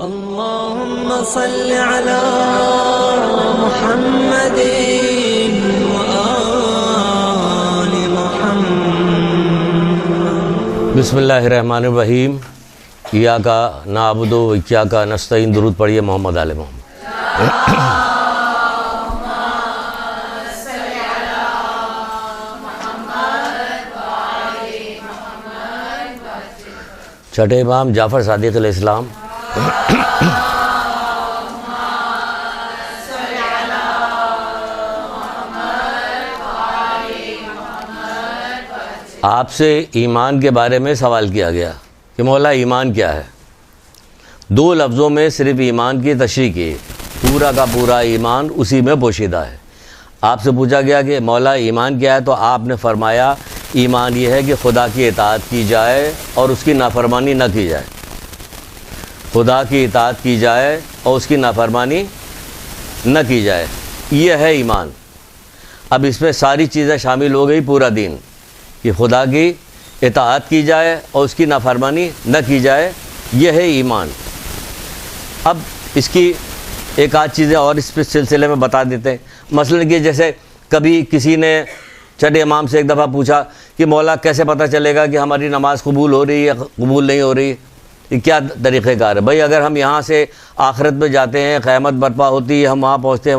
اللهم صل على محمد وآل محمد۔ بسم اللہ الرحمن الرحیم۔ ایاک نعبد و ایاک نستعین۔ درود پڑھیے محمد آل محمد۔ چھٹے امام جعفر صادق علیہ السلام آپ سے ایمان کے بارے میں سوال کیا گیا کہ مولا ایمان کیا ہے؟ دو لفظوں میں صرف ایمان کی تشریح کی، پورا کا پورا ایمان اسی میں پوشیدہ ہے۔ آپ سے پوچھا گیا کہ مولا ایمان کیا ہے، تو آپ نے فرمایا ایمان یہ ہے کہ خدا کی اطاعت کی جائے اور اس کی نافرمانی نہ کی جائے۔ خدا کی اطاعت کی جائے اور اس کی نافرمانی نہ کی جائے، یہ ہے ایمان۔ اب اس میں ساری چیزیں شامل ہو گئی، پورا دین، کہ خدا کی اطاعت کی جائے اور اس کی نافرمانی نہ کی جائے، یہ ہے ایمان۔ اب اس کی ایک آدھ چیزیں اور اس سلسلے میں بتا دیتے ہیں۔ مثلا کہ جیسے کبھی کسی نے چھٹے امام سے ایک دفعہ پوچھا کہ مولا کیسے پتہ چلے گا کہ ہماری نماز قبول ہو رہی ہے یا قبول نہیں ہو رہی ہے؟ یہ کیا طریقہ کار ہے؟ بھائی اگر ہم یہاں سے آخرت میں جاتے ہیں، قیامت برپا ہوتی ہے، ہم وہاں پہنچتے ہیں،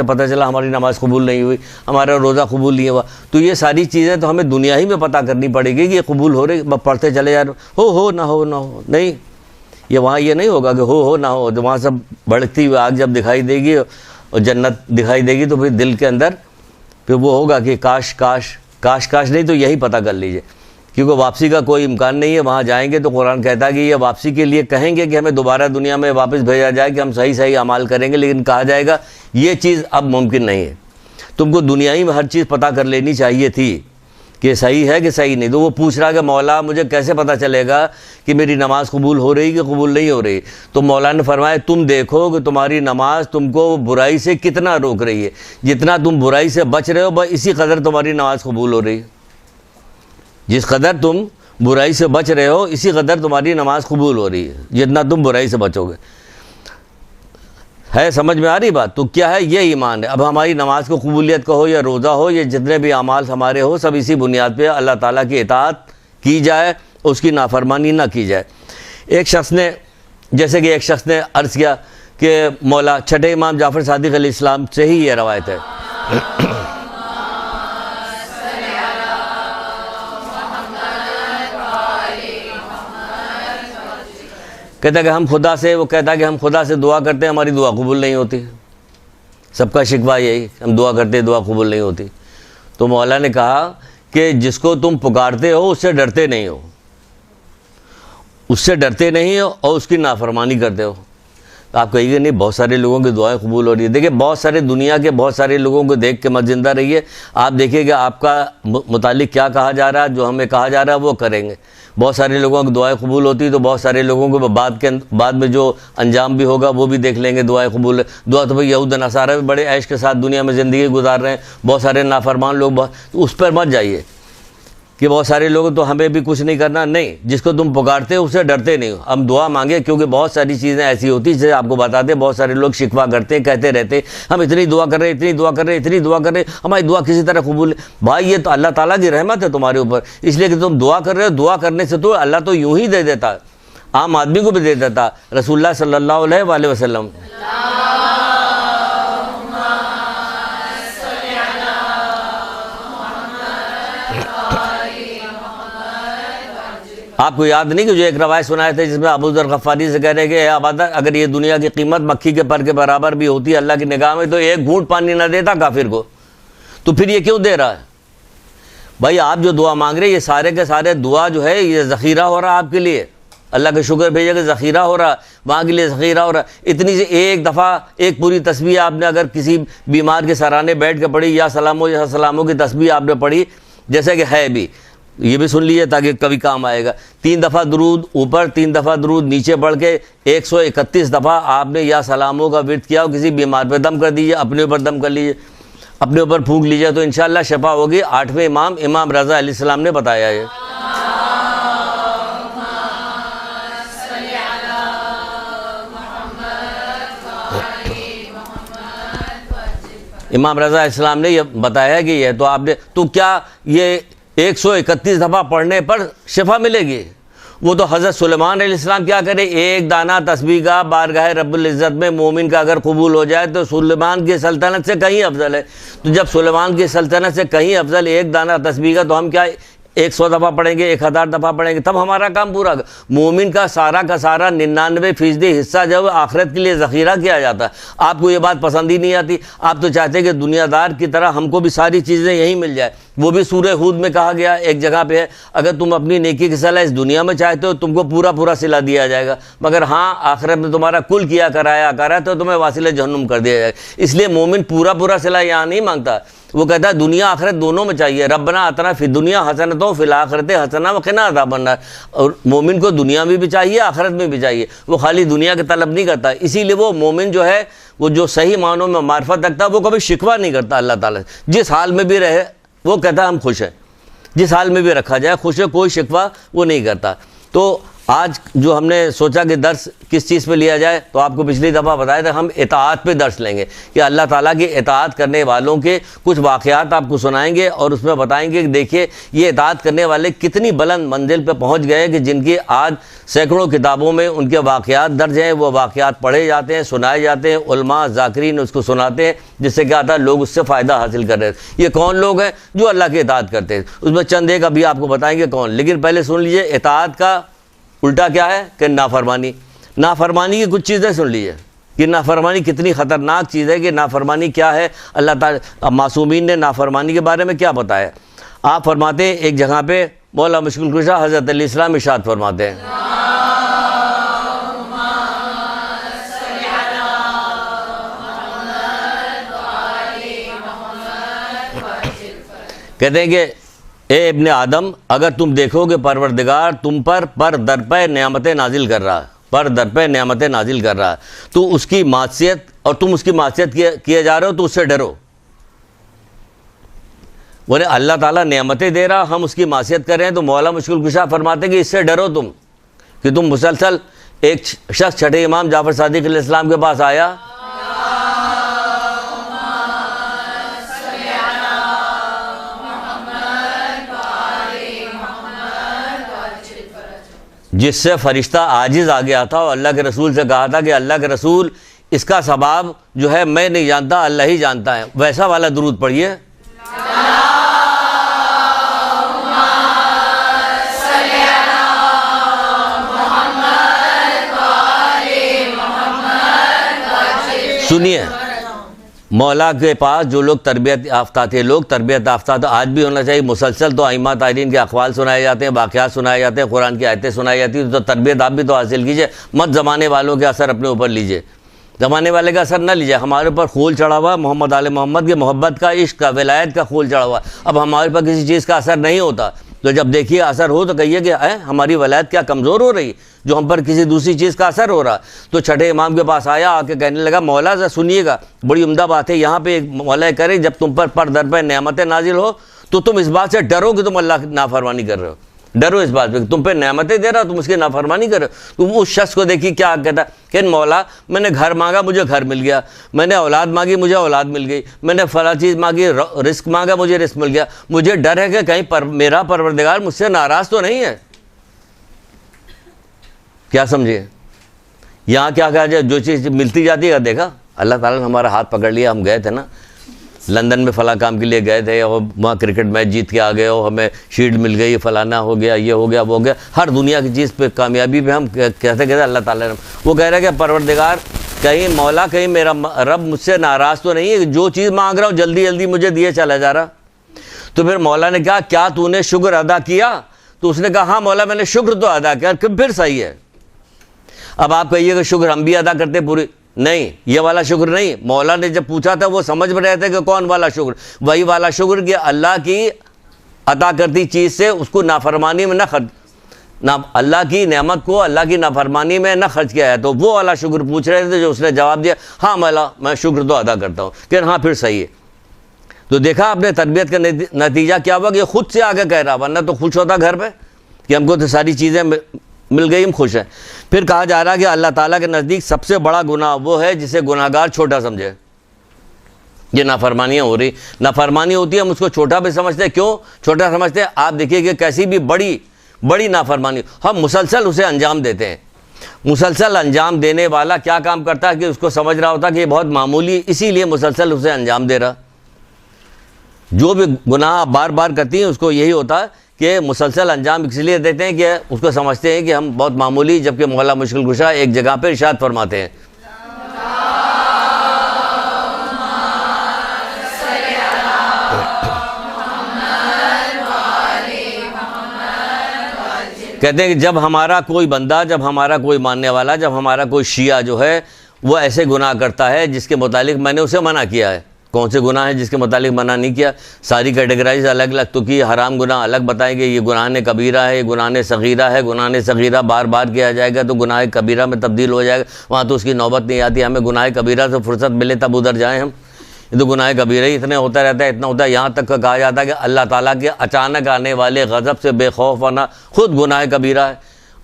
پتہ چلا ہماری نماز قبول نہیں ہوئی، ہمارا روزہ قبول نہیں ہوا، تو یہ ساری چیزیں تو ہمیں دنیا ہی میں پتہ کرنی پڑے گی کہ یہ قبول ہو رہی، پڑھتے چلے جا رہے ہو نہ ہو نہیں، یہ وہاں یہ نہیں ہوگا کہ ہو نہ ہو۔ وہاں سب بڑھتی ہوئی آگ جب دکھائی دے گی اور جنت دکھائی دے گی تو پھر دل کے اندر پھر وہ ہوگا کہ کاش نہیں، تو یہی پتہ کر لیجئے، کیونکہ واپسی کا کوئی امکان نہیں ہے۔ وہاں جائیں گے تو قرآن کہتا ہے کہ یہ واپسی کے لیے کہیں گے کہ ہمیں دوبارہ دنیا میں واپس بھیجا جائے کہ ہم صحیح اعمال کریں گے، لیکن کہا جائے گا یہ چیز اب ممکن نہیں ہے۔ تم کو دنیا ہی میں ہر چیز پتہ کر لینی چاہیے تھی کہ صحیح ہے کہ صحیح نہیں۔ تو وہ پوچھ رہا کہ مولا مجھے کیسے پتہ چلے گا کہ میری نماز قبول ہو رہی کہ قبول نہیں ہو رہی؟ تو مولا نے فرمایا تم دیکھو کہ تمہاری نماز تم کو برائی سے کتنا روک رہی ہے، جتنا تم برائی سے بچ رہے ہو بس اسی قدر تمہاری نماز قبول ہو رہی ہے۔ جس قدر تم برائی سے بچ رہے ہو اسی قدر تمہاری نماز قبول ہو رہی ہے، جتنا تم برائی سے بچو گے۔ ہے سمجھ میں آ رہی بات؟ تو کیا ہے؟ یہ ایمان ہے۔ اب ہماری نماز کو قبولیت کا ہو یا روزہ ہو یا جتنے بھی اعمال ہمارے ہو، سب اسی بنیاد پہ اللہ تعالیٰ کی اطاعت کی جائے، اس کی نافرمانی نہ کی جائے۔ ایک شخص نے عرض کیا کہ مولا، چھٹے امام جعفر صادق علیہ السلام سے ہی یہ روایت ہے، کہتا ہے کہ ہم خدا سے دعا کرتے ہیں، ہماری دعا قبول نہیں ہوتی۔ سب کا شکوہ یہی، ہم دعا کرتے ہیں، دعا قبول نہیں ہوتی۔ تو مولا نے کہا کہ جس کو تم پکارتے ہو اس سے ڈرتے نہیں ہو، اور اس کی نافرمانی کرتے ہو۔ تو آپ کہیے گا نہیں بہت سارے لوگوں کی دعائیں قبول ہو رہی ہیں۔ دیکھیں دنیا کے بہت سارے لوگوں کو دیکھ کے مت زندہ رہیے، آپ دیکھیے کہ آپ کا متعلق کیا کہا جا رہا ہے، جو ہمیں کہا جا رہا ہے وہ کریں گے۔ بہت سارے لوگوں کی دعائیں قبول ہوتی تو بہت سارے لوگوں کو بعد میں جو انجام بھی ہوگا وہ بھی دیکھ لیں گے، دعائیں قبول ہے۔ دعا تو بھئی یہود نصارہ بھی بڑے عیش کے ساتھ دنیا میں زندگی گزار رہے ہیں، بہت سارے نافرمان لوگ، اس پر مت جائیے کہ بہت سارے لوگ تو ہمیں بھی کچھ نہیں کرنا، نہیں، جس کو تم پکارتے ہو اسے ڈرتے نہیں ہو۔ ہم دعا مانگے، کیونکہ بہت ساری چیزیں ایسی ہوتی ہیں جسے آپ کو بتاتے ہیں، بہت سارے لوگ شکوہ کرتے ہیں، کہتے رہتے ہیں ہم اتنی دعا کر رہے ہیں، ہماری دعا کسی طرح قبول ہے۔ بھائی یہ تو اللہ تعالیٰ کی رحمت ہے تمہارے اوپر، اس لیے کہ تم دعا کر رہے ہو۔ دعا کرنے سے تو اللہ تو یوں ہی دے دیتا، عام آدمی کو بھی دے دیتا۔ رسول اللہ صلی اللہ علیہ وسلم آپ کو یاد نہیں کہ جو ایک روایت سنائے تھے جس میں ابو ذر غفاری سے کہہ رہے کہ اے عبادہ، اگر یہ دنیا کی قیمت مکھی کے پر کے برابر بھی ہوتی ہے اللہ کی نگاہ میں تو ایک گھونٹ پانی نہ دیتا کافر کو، تو پھر یہ کیوں دے رہا ہے؟ بھائی آپ جو دعا مانگ رہے ہیں یہ سارے کے سارے دعا جو ہے یہ ذخیرہ ہو رہا ہے آپ کے لیے، اللہ کا شکر بھیجے کہ ذخیرہ ہو رہا، وہاں کے لیے ذخیرہ ہو رہا۔ اتنی سے ایک دفعہ ایک پوری تسبیح آپ نے اگر کسی بیمار کے سرانے بیٹھ کے پڑھی، یا سلاموں کی تسبیح آپ نے پڑھی، جیسے کہ ہے بھی، یہ بھی سن لیجیے تاکہ کبھی کام آئے گا۔ 3 دفعہ درود اوپر، 3 دفعہ درود نیچے پڑھ کے 131 دفعہ آپ نے یا سلاموں کا ورد کیا، اور کسی بیمار پہ دم کر دیجیے، اپنے اوپر دم کر لیجیے، اپنے اوپر پھونک لیجیے، تو انشاءاللہ شفا ہوگی۔ 8ویں امام رضا علیہ السلام نے بتایا ہے۔ امام رضا اسلام نے یہ بتایا کہ یہ تو آپ نے تو کیا یہ 131 دفعہ پڑھنے پر شفا ملے گی؟ وہ تو حضرت سلیمان علیہ السلام کیا کرے، ایک دانہ تسبیح کا بارگاہ رب العزت میں مومن کا اگر قبول ہو جائے تو سلیمان کی سلطنت سے کہیں افضل ہے۔ تو جب سلیمان کی سلطنت سے کہیں افضل ایک دانہ تسبیح کا، تو ہم کیا 100 دفعہ پڑھیں گے، 1000 دفعہ پڑھیں گے، تب ہمارا کام پورا۔ مومن کا سارا 99% حصہ جب آخرت کے لیے ذخیرہ کیا جاتا ہے۔ آپ کو یہ بات پسند ہی نہیں آتی، آپ تو چاہتے ہیں کہ دنیا دار کی طرح ہم کو بھی ساری چیزیں یہیں مل جائے۔ وہ بھی سورہ ہود میں کہا گیا ایک جگہ پہ ہے، اگر تم اپنی نیکی کی صلاح اس دنیا میں چاہتے ہو تم کو پورا صلہ دیا جائے گا، مگر ہاں آخرت میں تمہارا کل کیا کرایا تو تمہیں واصل جہنم کر دیا جائے گا۔ اس لیے مومن پورا صلہ یہاں نہیں مانگتا، وہ کہتا ہے دنیا آخرت دونوں میں چاہیے، ربنا آتنا فی الدنیا حسنۃ و فی الآخرۃ حسنۃ وقنا عذاب النار۔ اور مومن کو دنیا میں بھی چاہیے آخرت میں بھی چاہیے، وہ خالی دنیا کی طلب نہیں کرتا۔ اسی لیے وہ مومن جو ہے وہ جو صحیح معنوں میں معرفت رکھتا ہے وہ کبھی شکوہ نہیں کرتا اللہ تعالیٰ سے، جس حال میں بھی رہے وہ کہتا ہے ہم خوش ہیں، جس حال میں بھی رکھا جائے خوش ہے، کوئی شکوہ وہ نہیں کرتا۔ تو آج جو ہم نے سوچا کہ درس کس چیز پہ لیا جائے، تو آپ کو پچھلی دفعہ بتایا تھا ہم اطاعت پہ درس لیں گے کہ اللہ تعالیٰ کی اطاعت کرنے والوں کے کچھ واقعات آپ کو سنائیں گے اور اس میں بتائیں گے کہ دیکھیے یہ اطاعت کرنے والے کتنی بلند منزل پہ پہنچ گئے کہ جن کی آج سینکڑوں کتابوں میں ان کے واقعات درج ہیں، وہ واقعات پڑھے جاتے ہیں، سنائے جاتے ہیں، علماء ذاکرین اس کو سناتے ہیں، جس سے کیا آتا ہے لوگ اس سے فائدہ حاصل کر رہے ہیں۔ یہ کون لوگ ہیں؟ جو اللہ کی اطاعت کرتے ہیں۔ اس میں چند ایک ابھی آپ کو بتائیں گے کون، لیکن پہلے سن لیجئے اطاعت کا الٹا کیا ہے کہ نافرمانی۔ نافرمانی کی کچھ چیزیں سن لیجئے کہ نافرمانی کتنی خطرناک چیز ہے، کہ نافرمانی کیا ہے۔ اللہ تعالیٰ معصومین نے نافرمانی کے بارے میں کیا بتایا؟ آپ فرماتے ہیں ایک جگہ پہ مولا مشکل کشا حضرت علیہ السلام ارشاد فرماتے ہیں، کہتے ہیں کہ اے ابن آدم، اگر تم دیکھو کہ پروردگار تم پر در پہ نعمتیں نازل کر رہا ہے، تو اس کی معصیت اور تم اس کی معصیت کیے جا رہے ہو تو اس سے ڈرو۔ بولے اللہ تعالیٰ نعمتیں دے رہا، ہم اس کی معصیت کر رہے ہیں، تو مولا مشکل کشا فرماتے ہیں کہ اس سے ڈرو تم، کہ تم مسلسل ایک شخص چھٹے امام جعفر صادق علیہ السلام کے پاس آیا، جس سے فرشتہ عاجز آ گیا تھا اور اللہ کے رسول سے کہا تھا کہ اللہ کے رسول اس کا ثواب جو ہے میں نہیں جانتا، اللہ ہی جانتا ہے۔ ویسا والا درود پڑھیے، سنیے مولا کے پاس جو لوگ تربیت یافتہ تھے، لوگ تربیت یافتہ تو آج بھی ہونا چاہیے، مسلسل تو ائمہ طاہرین کے اقوال سنائے جاتے ہیں، واقعات سنائے جاتے ہیں، قرآن کی آیتیں سنائی جاتی ہیں، تو تربیت آپ بھی تو حاصل کیجئے، مت زمانے والوں کے اثر اپنے اوپر لیجئے، زمانے والے کا اثر نہ لیجئے۔ ہمارے اوپر خول چڑھا ہوا محمد آل محمد کے محبت کا، عشق کا، ولایت کا خول چڑھا ہوا، اب ہمارے اوپر کسی چیز کا اثر نہیں ہوتا، تو جب دیکھیے اثر ہو تو کہیے کہ ہماری ولایت کیا کمزور ہو رہی جو ہم پر کسی دوسری چیز کا اثر ہو رہا۔ تو چھٹے امام کے پاس آیا، آ کے کہنے لگا مولا ذرا سنیے گا، بڑی عمدہ بات ہے، یہاں پہ ایک مولا کرے جب تم پر در پہ نعمتیں نازل ہو تو تم اس بات سے ڈرو کہ تم اللہ کی نافرمانی کر رہے ہو، ڈرو اس بات پہ کہ تم پہ نعمتیں دے رہا تم اس کی نافرمانی کر رہے ہو۔ تم اس شخص کو دیکھیے کیا کہتا کہ مولا میں نے گھر مانگا مجھے گھر مل گیا، میں نے اولاد مانگی مجھے اولاد مل گئی، میں نے فلاں چیز مانگی رزق مانگا مجھے رزق مل گیا، مجھے ڈر ہے کہ کہیں میرا پروردگار مجھ سے ناراض تو نہیں ہے۔ کیا سمجھے یہاں کیا کہا جائے، جو چیز ملتی جاتی ہے، دیکھا اللہ تعالیٰ نے ہمارا ہاتھ پکڑ لیا، ہم گئے تھے نا لندن میں فلاں کام کے لیے گئے تھے، اور وہاں کرکٹ میچ جیت کے آ گئے، اور ہمیں شیلڈ مل گئی، فلانا ہو گیا، یہ ہو گیا، وہ ہو گیا، ہر دنیا کی چیز پہ کامیابی پہ ہم کہتے اللہ تعالیٰ نے، وہ کہہ رہا ہے کہ پروردگار کہیں مولا کہیں میرا رب مجھ سے ناراض تو نہیں ہے، جو چیز مانگ رہا ہوں جلدی جلدی مجھے دیے چلا جا رہا۔ تو پھر مولا نے کہا کیا تو نے شکر ادا کیا؟ تو اس نے کہا ہاں مولا میں نے شکر تو ادا کیا، پھر صحیح ہے۔ اب آپ کہیے کہ شکر ہم بھی ادا کرتے پوری، نہیں یہ والا شکر نہیں، مولا نے جب پوچھا تھا وہ سمجھ میں رہے تھے کہ کون والا شکر، وہی والا شکر کہ اللہ کی عطا کرتی چیز سے اس کو نافرمانی میں نہ اللہ کی نعمت کو اللہ کی نافرمانی میں نہ خرچ کیا ہے، تو وہ والا شکر پوچھ رہے تھے جو اس نے جواب دیا ہاں مولا میں شکر تو ادا کرتا ہوں، کہ ہاں پھر صحیح ہے۔ تو دیکھا آپ نے تربیت کا نتیجہ کیا ہوا کہ خود سے آگے کہہ رہا، ورنہ تو خوش ہوتا گھر پہ کہ ہم کو تو ساری چیزیں مل گئی ہم خوش ہیں۔ پھر کہا جا رہا کہ اللہ تعالیٰ کے نزدیک سب سے بڑا گناہ وہ ہے جسے گناہگار چھوٹا سمجھے، یہ نافرمانیاں ہو رہی. نافرمانی ہوتی ہے ہم اس کو چھوٹا بھی سمجھتے ہیں. کیوں چھوٹا سمجھتے ہیں؟ آپ دیکھیے کہ کیسی بھی بڑی نافرمانی ہم مسلسل اسے انجام دیتے ہیں. مسلسل انجام دینے والا کیا کام کرتا ہے کہ اس کو سمجھ رہا ہوتا کہ یہ بہت معمولی، اسی لیے مسلسل اسے انجام دے رہا. جو بھی گناہ بار بار کرتی ہیں اس کو یہی ہوتا ہے کہ مسلسل انجام اس لیے دیتے ہیں کہ اس کو سمجھتے ہیں کہ ہم بہت معمولی، جبکہ مولا مشکل کشا ایک جگہ پہ ارشاد فرماتے ہیں کہتے ہیں کہ جب ہمارا کوئی بندہ، جب ہمارا کوئی ماننے والا، جب ہمارا کوئی شیعہ جو ہے وہ ایسے گناہ کرتا ہے جس کے متعلق میں نے اسے منع کیا ہے. کون سے گناہ ہیں جس کے متعلق منع نہیں کیا؟ ساری کیٹیگرائز الگ الگ تو کی. حرام گناہ الگ بتائیں گے، یہ گناہ کبیرہ ہے، یہ گناہ صغیرہ ہے. گناہ صغیرہ بار بار کیا جائے گا تو گناہ کبیرہ میں تبدیل ہو جائے گا، وہاں تو اس کی نوبت نہیں آتی. ہمیں گناہ کبیرہ سے فرصت ملے تب ادھر جائیں ہم. یہ تو گناہ کبیرہ ہی اتنا ہوتا رہتا ہے، اتنا ہوتا ہے، یہاں تک کہا جاتا ہے کہ اللہ تعالیٰ کے اچانک آنے والے غضب سے بے خوف ہونا خود گناہ کبیرہ ہے.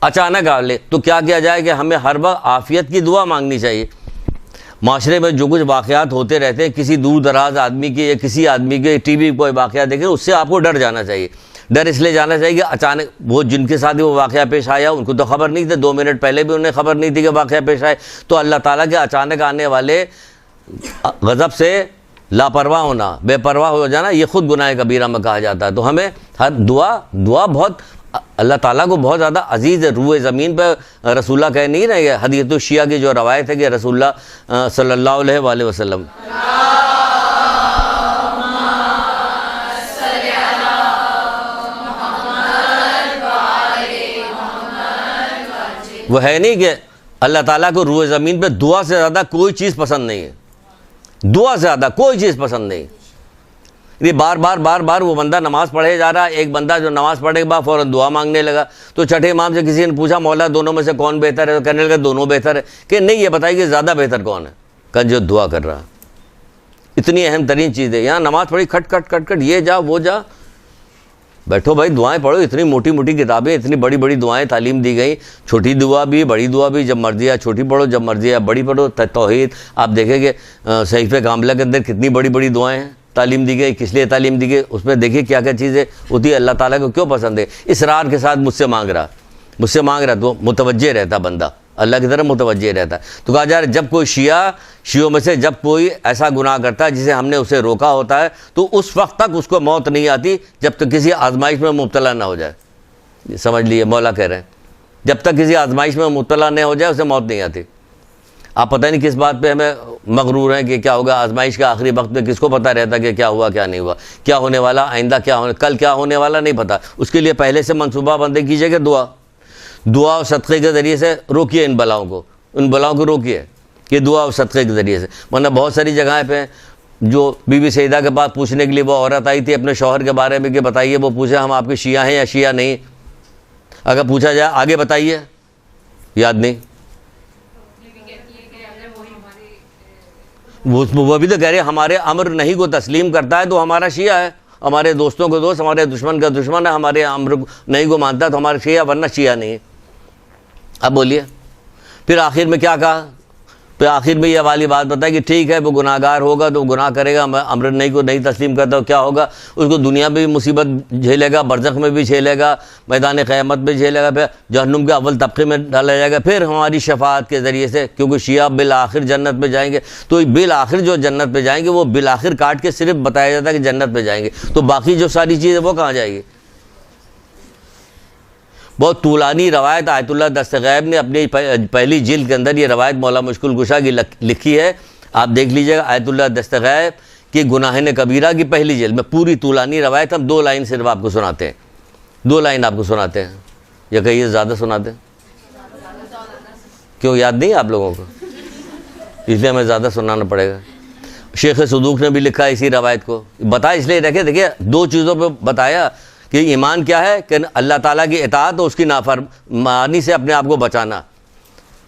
اچانک آ لے تو کیا کیا جائے کہ ہمیں ہر وقت عافیت کی دعا مانگنی چاہیے. معاشرے میں جو کچھ واقعات ہوتے رہتے ہیں، کسی دور دراز آدمی کے یا کسی آدمی کے ٹی وی کوئی واقعہ دیکھیں، اس سے آپ کو ڈر جانا چاہیے. ڈر اس لیے جانا چاہیے کہ اچانک وہ جن کے ساتھ وہ واقعہ پیش آیا ان کو تو خبر نہیں تھی، 2 منٹ پہلے بھی انہیں خبر نہیں تھی کہ واقعہ پیش آئے. تو اللہ تعالیٰ کے اچانک آنے والے غضب سے لاپرواہ ہونا، بے پرواہ ہو جانا، یہ خود گناہ کبیرہ میں کہا جاتا ہے. تو ہمیں ہر دعا بہت اللہ تعالیٰ کو بہت زیادہ عزیز ہے. روئے زمین پہ رسول اللہ کہہ نہیں رہے. حدیث الشیعہ کی جو روایت ہے کہ رسول اللہ صلی اللہ علیہ وآلہ وسلم وہ ہے نہیں کہ اللہ تعالیٰ کو روئے زمین پہ دعا سے زیادہ کوئی چیز پسند نہیں ہے. دعا سے زیادہ کوئی چیز پسند نہیں. یہ بار بار وہ بندہ نماز پڑھے جا رہا ہے. ایک بندہ جو نماز پڑھنے کے بعد فوراً دعا مانگنے لگا تو چھٹے امام سے کسی نے پوچھا مولا دونوں میں سے کون بہتر ہے؟ تو کہنے لگا دونوں بہتر ہے. کہ نہیں، یہ بتائیے کہ زیادہ بہتر کون ہے؟ کہ جو دعا کر رہا. اتنی اہم ترین چیز ہے. یہاں نماز پڑھی کھٹ کھٹ یہ جا وہ جا، بیٹھو بھائی دعائیں پڑھو. اتنی موٹی موٹی کتابیں، اتنی بڑی بڑی دعائیں تعلیم دی گئی. چھوٹی دعا بھی بڑی دعا بھی، جب مرضی ہے چھوٹی پڑھو، جب مرضی ہے بڑی پڑھو. توحید آپ دیکھیں کہ صحیفہ کاملہ کے اندر کتنی بڑی بڑی دعائیں ہیں تعلیم دی گئی. کس لیے تعلیم دی گئی؟ اس میں دیکھیے کیا کیا چیزیں ہوتی ہے. اللہ تعالیٰ کو کیوں پسند ہے؟ اصرار کے ساتھ مجھ سے مانگ رہا تو متوجہ رہتا بندہ، اللہ کی طرف متوجہ رہتا ہے. تو کہا جا رہا ہے جب کوئی شیعوں میں سے جب کوئی ایسا گناہ کرتا ہے جسے ہم نے اسے روکا ہوتا ہے تو اس وقت تک اس کو موت نہیں آتی جب تک کسی آزمائش میں مبتلا نہ ہو جائے. سمجھ لیے مولا کہہ رہے ہیں جب تک کسی آزمائش میں مبتلا نہ ہو جائے اسے موت نہیں آتی. آپ پتہ نہیں کس بات پہ ہمیں مغرور ہیں کہ کیا ہوگا آزمائش کا آخری وقت میں. کس کو پتہ رہتا کہ کیا ہوا کیا نہیں ہوا، کیا ہونے والا، آئندہ کل کیا ہونے والا نہیں پتہ. اس کے لیے پہلے سے منصوبہ بندی کیجئے کہ دعا اور صدقے کے ذریعے سے روکیے ان بلاؤں کو روکیے کہ دعا اور صدقے کے ذریعے سے. ورنہ بہت ساری جگہیں پہ جو بی بی سیدہ کے پاس پوچھنے کے لیے وہ عورت آئی تھی اپنے شوہر کے بارے میں کہ بتائیے، وہ پوچھا ہم آپ کے شیعہ ہیں یا شیعہ نہیں. اگر پوچھا جائے آگے بتائیے، یاد نہیں. وہ بھی تو کہہ رہے ہمارے امر نہیں کو تسلیم کرتا ہے تو ہمارا شیعہ ہے. ہمارے دوستوں کو دوست، ہمارے دشمن کا دشمن ہے. ہمارے امر نہیں کو مانتا تو ہمارے شیعہ، ورنہ شیعہ نہیں ہے. اب بولیے پھر آخر میں کیا کہا؟ پھر آخر میں یہ والی بات بتائی کہ ٹھیک ہے وہ گناہ گار ہوگا تو گناہ کرے گا، امر نہیں کو نہیں تسلیم کرتا تو کیا ہوگا؟ اس کو دنیا میں بھی مصیبت جھیلے گا، برزخ میں بھی جھیلے گا، میدان قیامت میں جھیلے گا، پھر جہنم کے اول طبقے میں ڈالا جائے گا. پھر ہماری شفاعت کے ذریعے سے، کیونکہ شیعہ بالآخر جنت میں جائیں گے، تو بالآخر جو جنت پہ جائیں گے وہ بالآخر کاٹ کے صرف بتایا جاتا ہے کہ جنت پہ جائیں گے، تو باقی جو ساری چیزیں وہ کہاں جائے گی؟ بہت طولانی روایت آیت اللہ دست غیب نے اپنی پہلی جلد کے اندر یہ روایت مولا مشکل کشا کی لکھی ہے. آپ دیکھ لیجئے گا آیت اللہ دست غیب کی گناہ کبیرہ کی پہلی جلد میں پوری طولانی روایت. ہم 2 لائن صرف آپ کو سناتے ہیں، 2 لائن آپ کو سناتے ہیں، یا کہیے زیادہ سناتے ہیں؟ کیوں یاد نہیں آپ لوگوں کو؟ اس لیے ہمیں زیادہ سنانا پڑے گا. شیخ صدوق نے بھی لکھا ہے اسی روایت کو. بتا اس لیے رکھے، دیکھیے 2 چیزوں پہ بتایا کہ ایمان کیا ہے کہ اللہ تعالیٰ کی اطاعت اور اس کی نافرمانی سے اپنے آپ کو بچانا،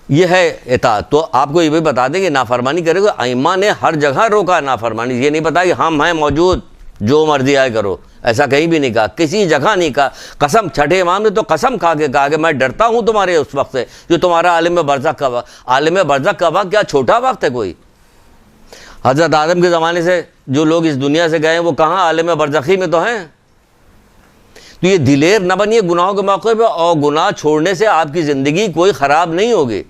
یہ ہے اطاعت. تو آپ کو یہ بھی بتا دیں کہ نافرمانی کرے گا. ائمہ نے ہر جگہ روکا نافرمانی. یہ نہیں بتایا کہ ہم ہیں موجود جو مرضی آئے کرو، ایسا کہیں بھی نہیں کہا، کسی جگہ نہیں کہا. قسم چھٹے امام نے تو قسم کھا کے کہا کہ میں ڈرتا ہوں تمہارے اس وقت سے جو تمہارا عالم برزخ کا وقت. عالم برزخ کا وقت کیا چھوٹا وقت ہے کوئی؟ حضرت آدم کے زمانے سے جو لوگ اس دنیا سے گئے ہیں وہ کہاں؟ عالم برزخی میں تو ہیں. تو یہ دلیر نہ بنیے گناہوں کے موقع پہ, اور گناہ چھوڑنے سے آپ کی زندگی کوئی خراب نہیں ہوگی.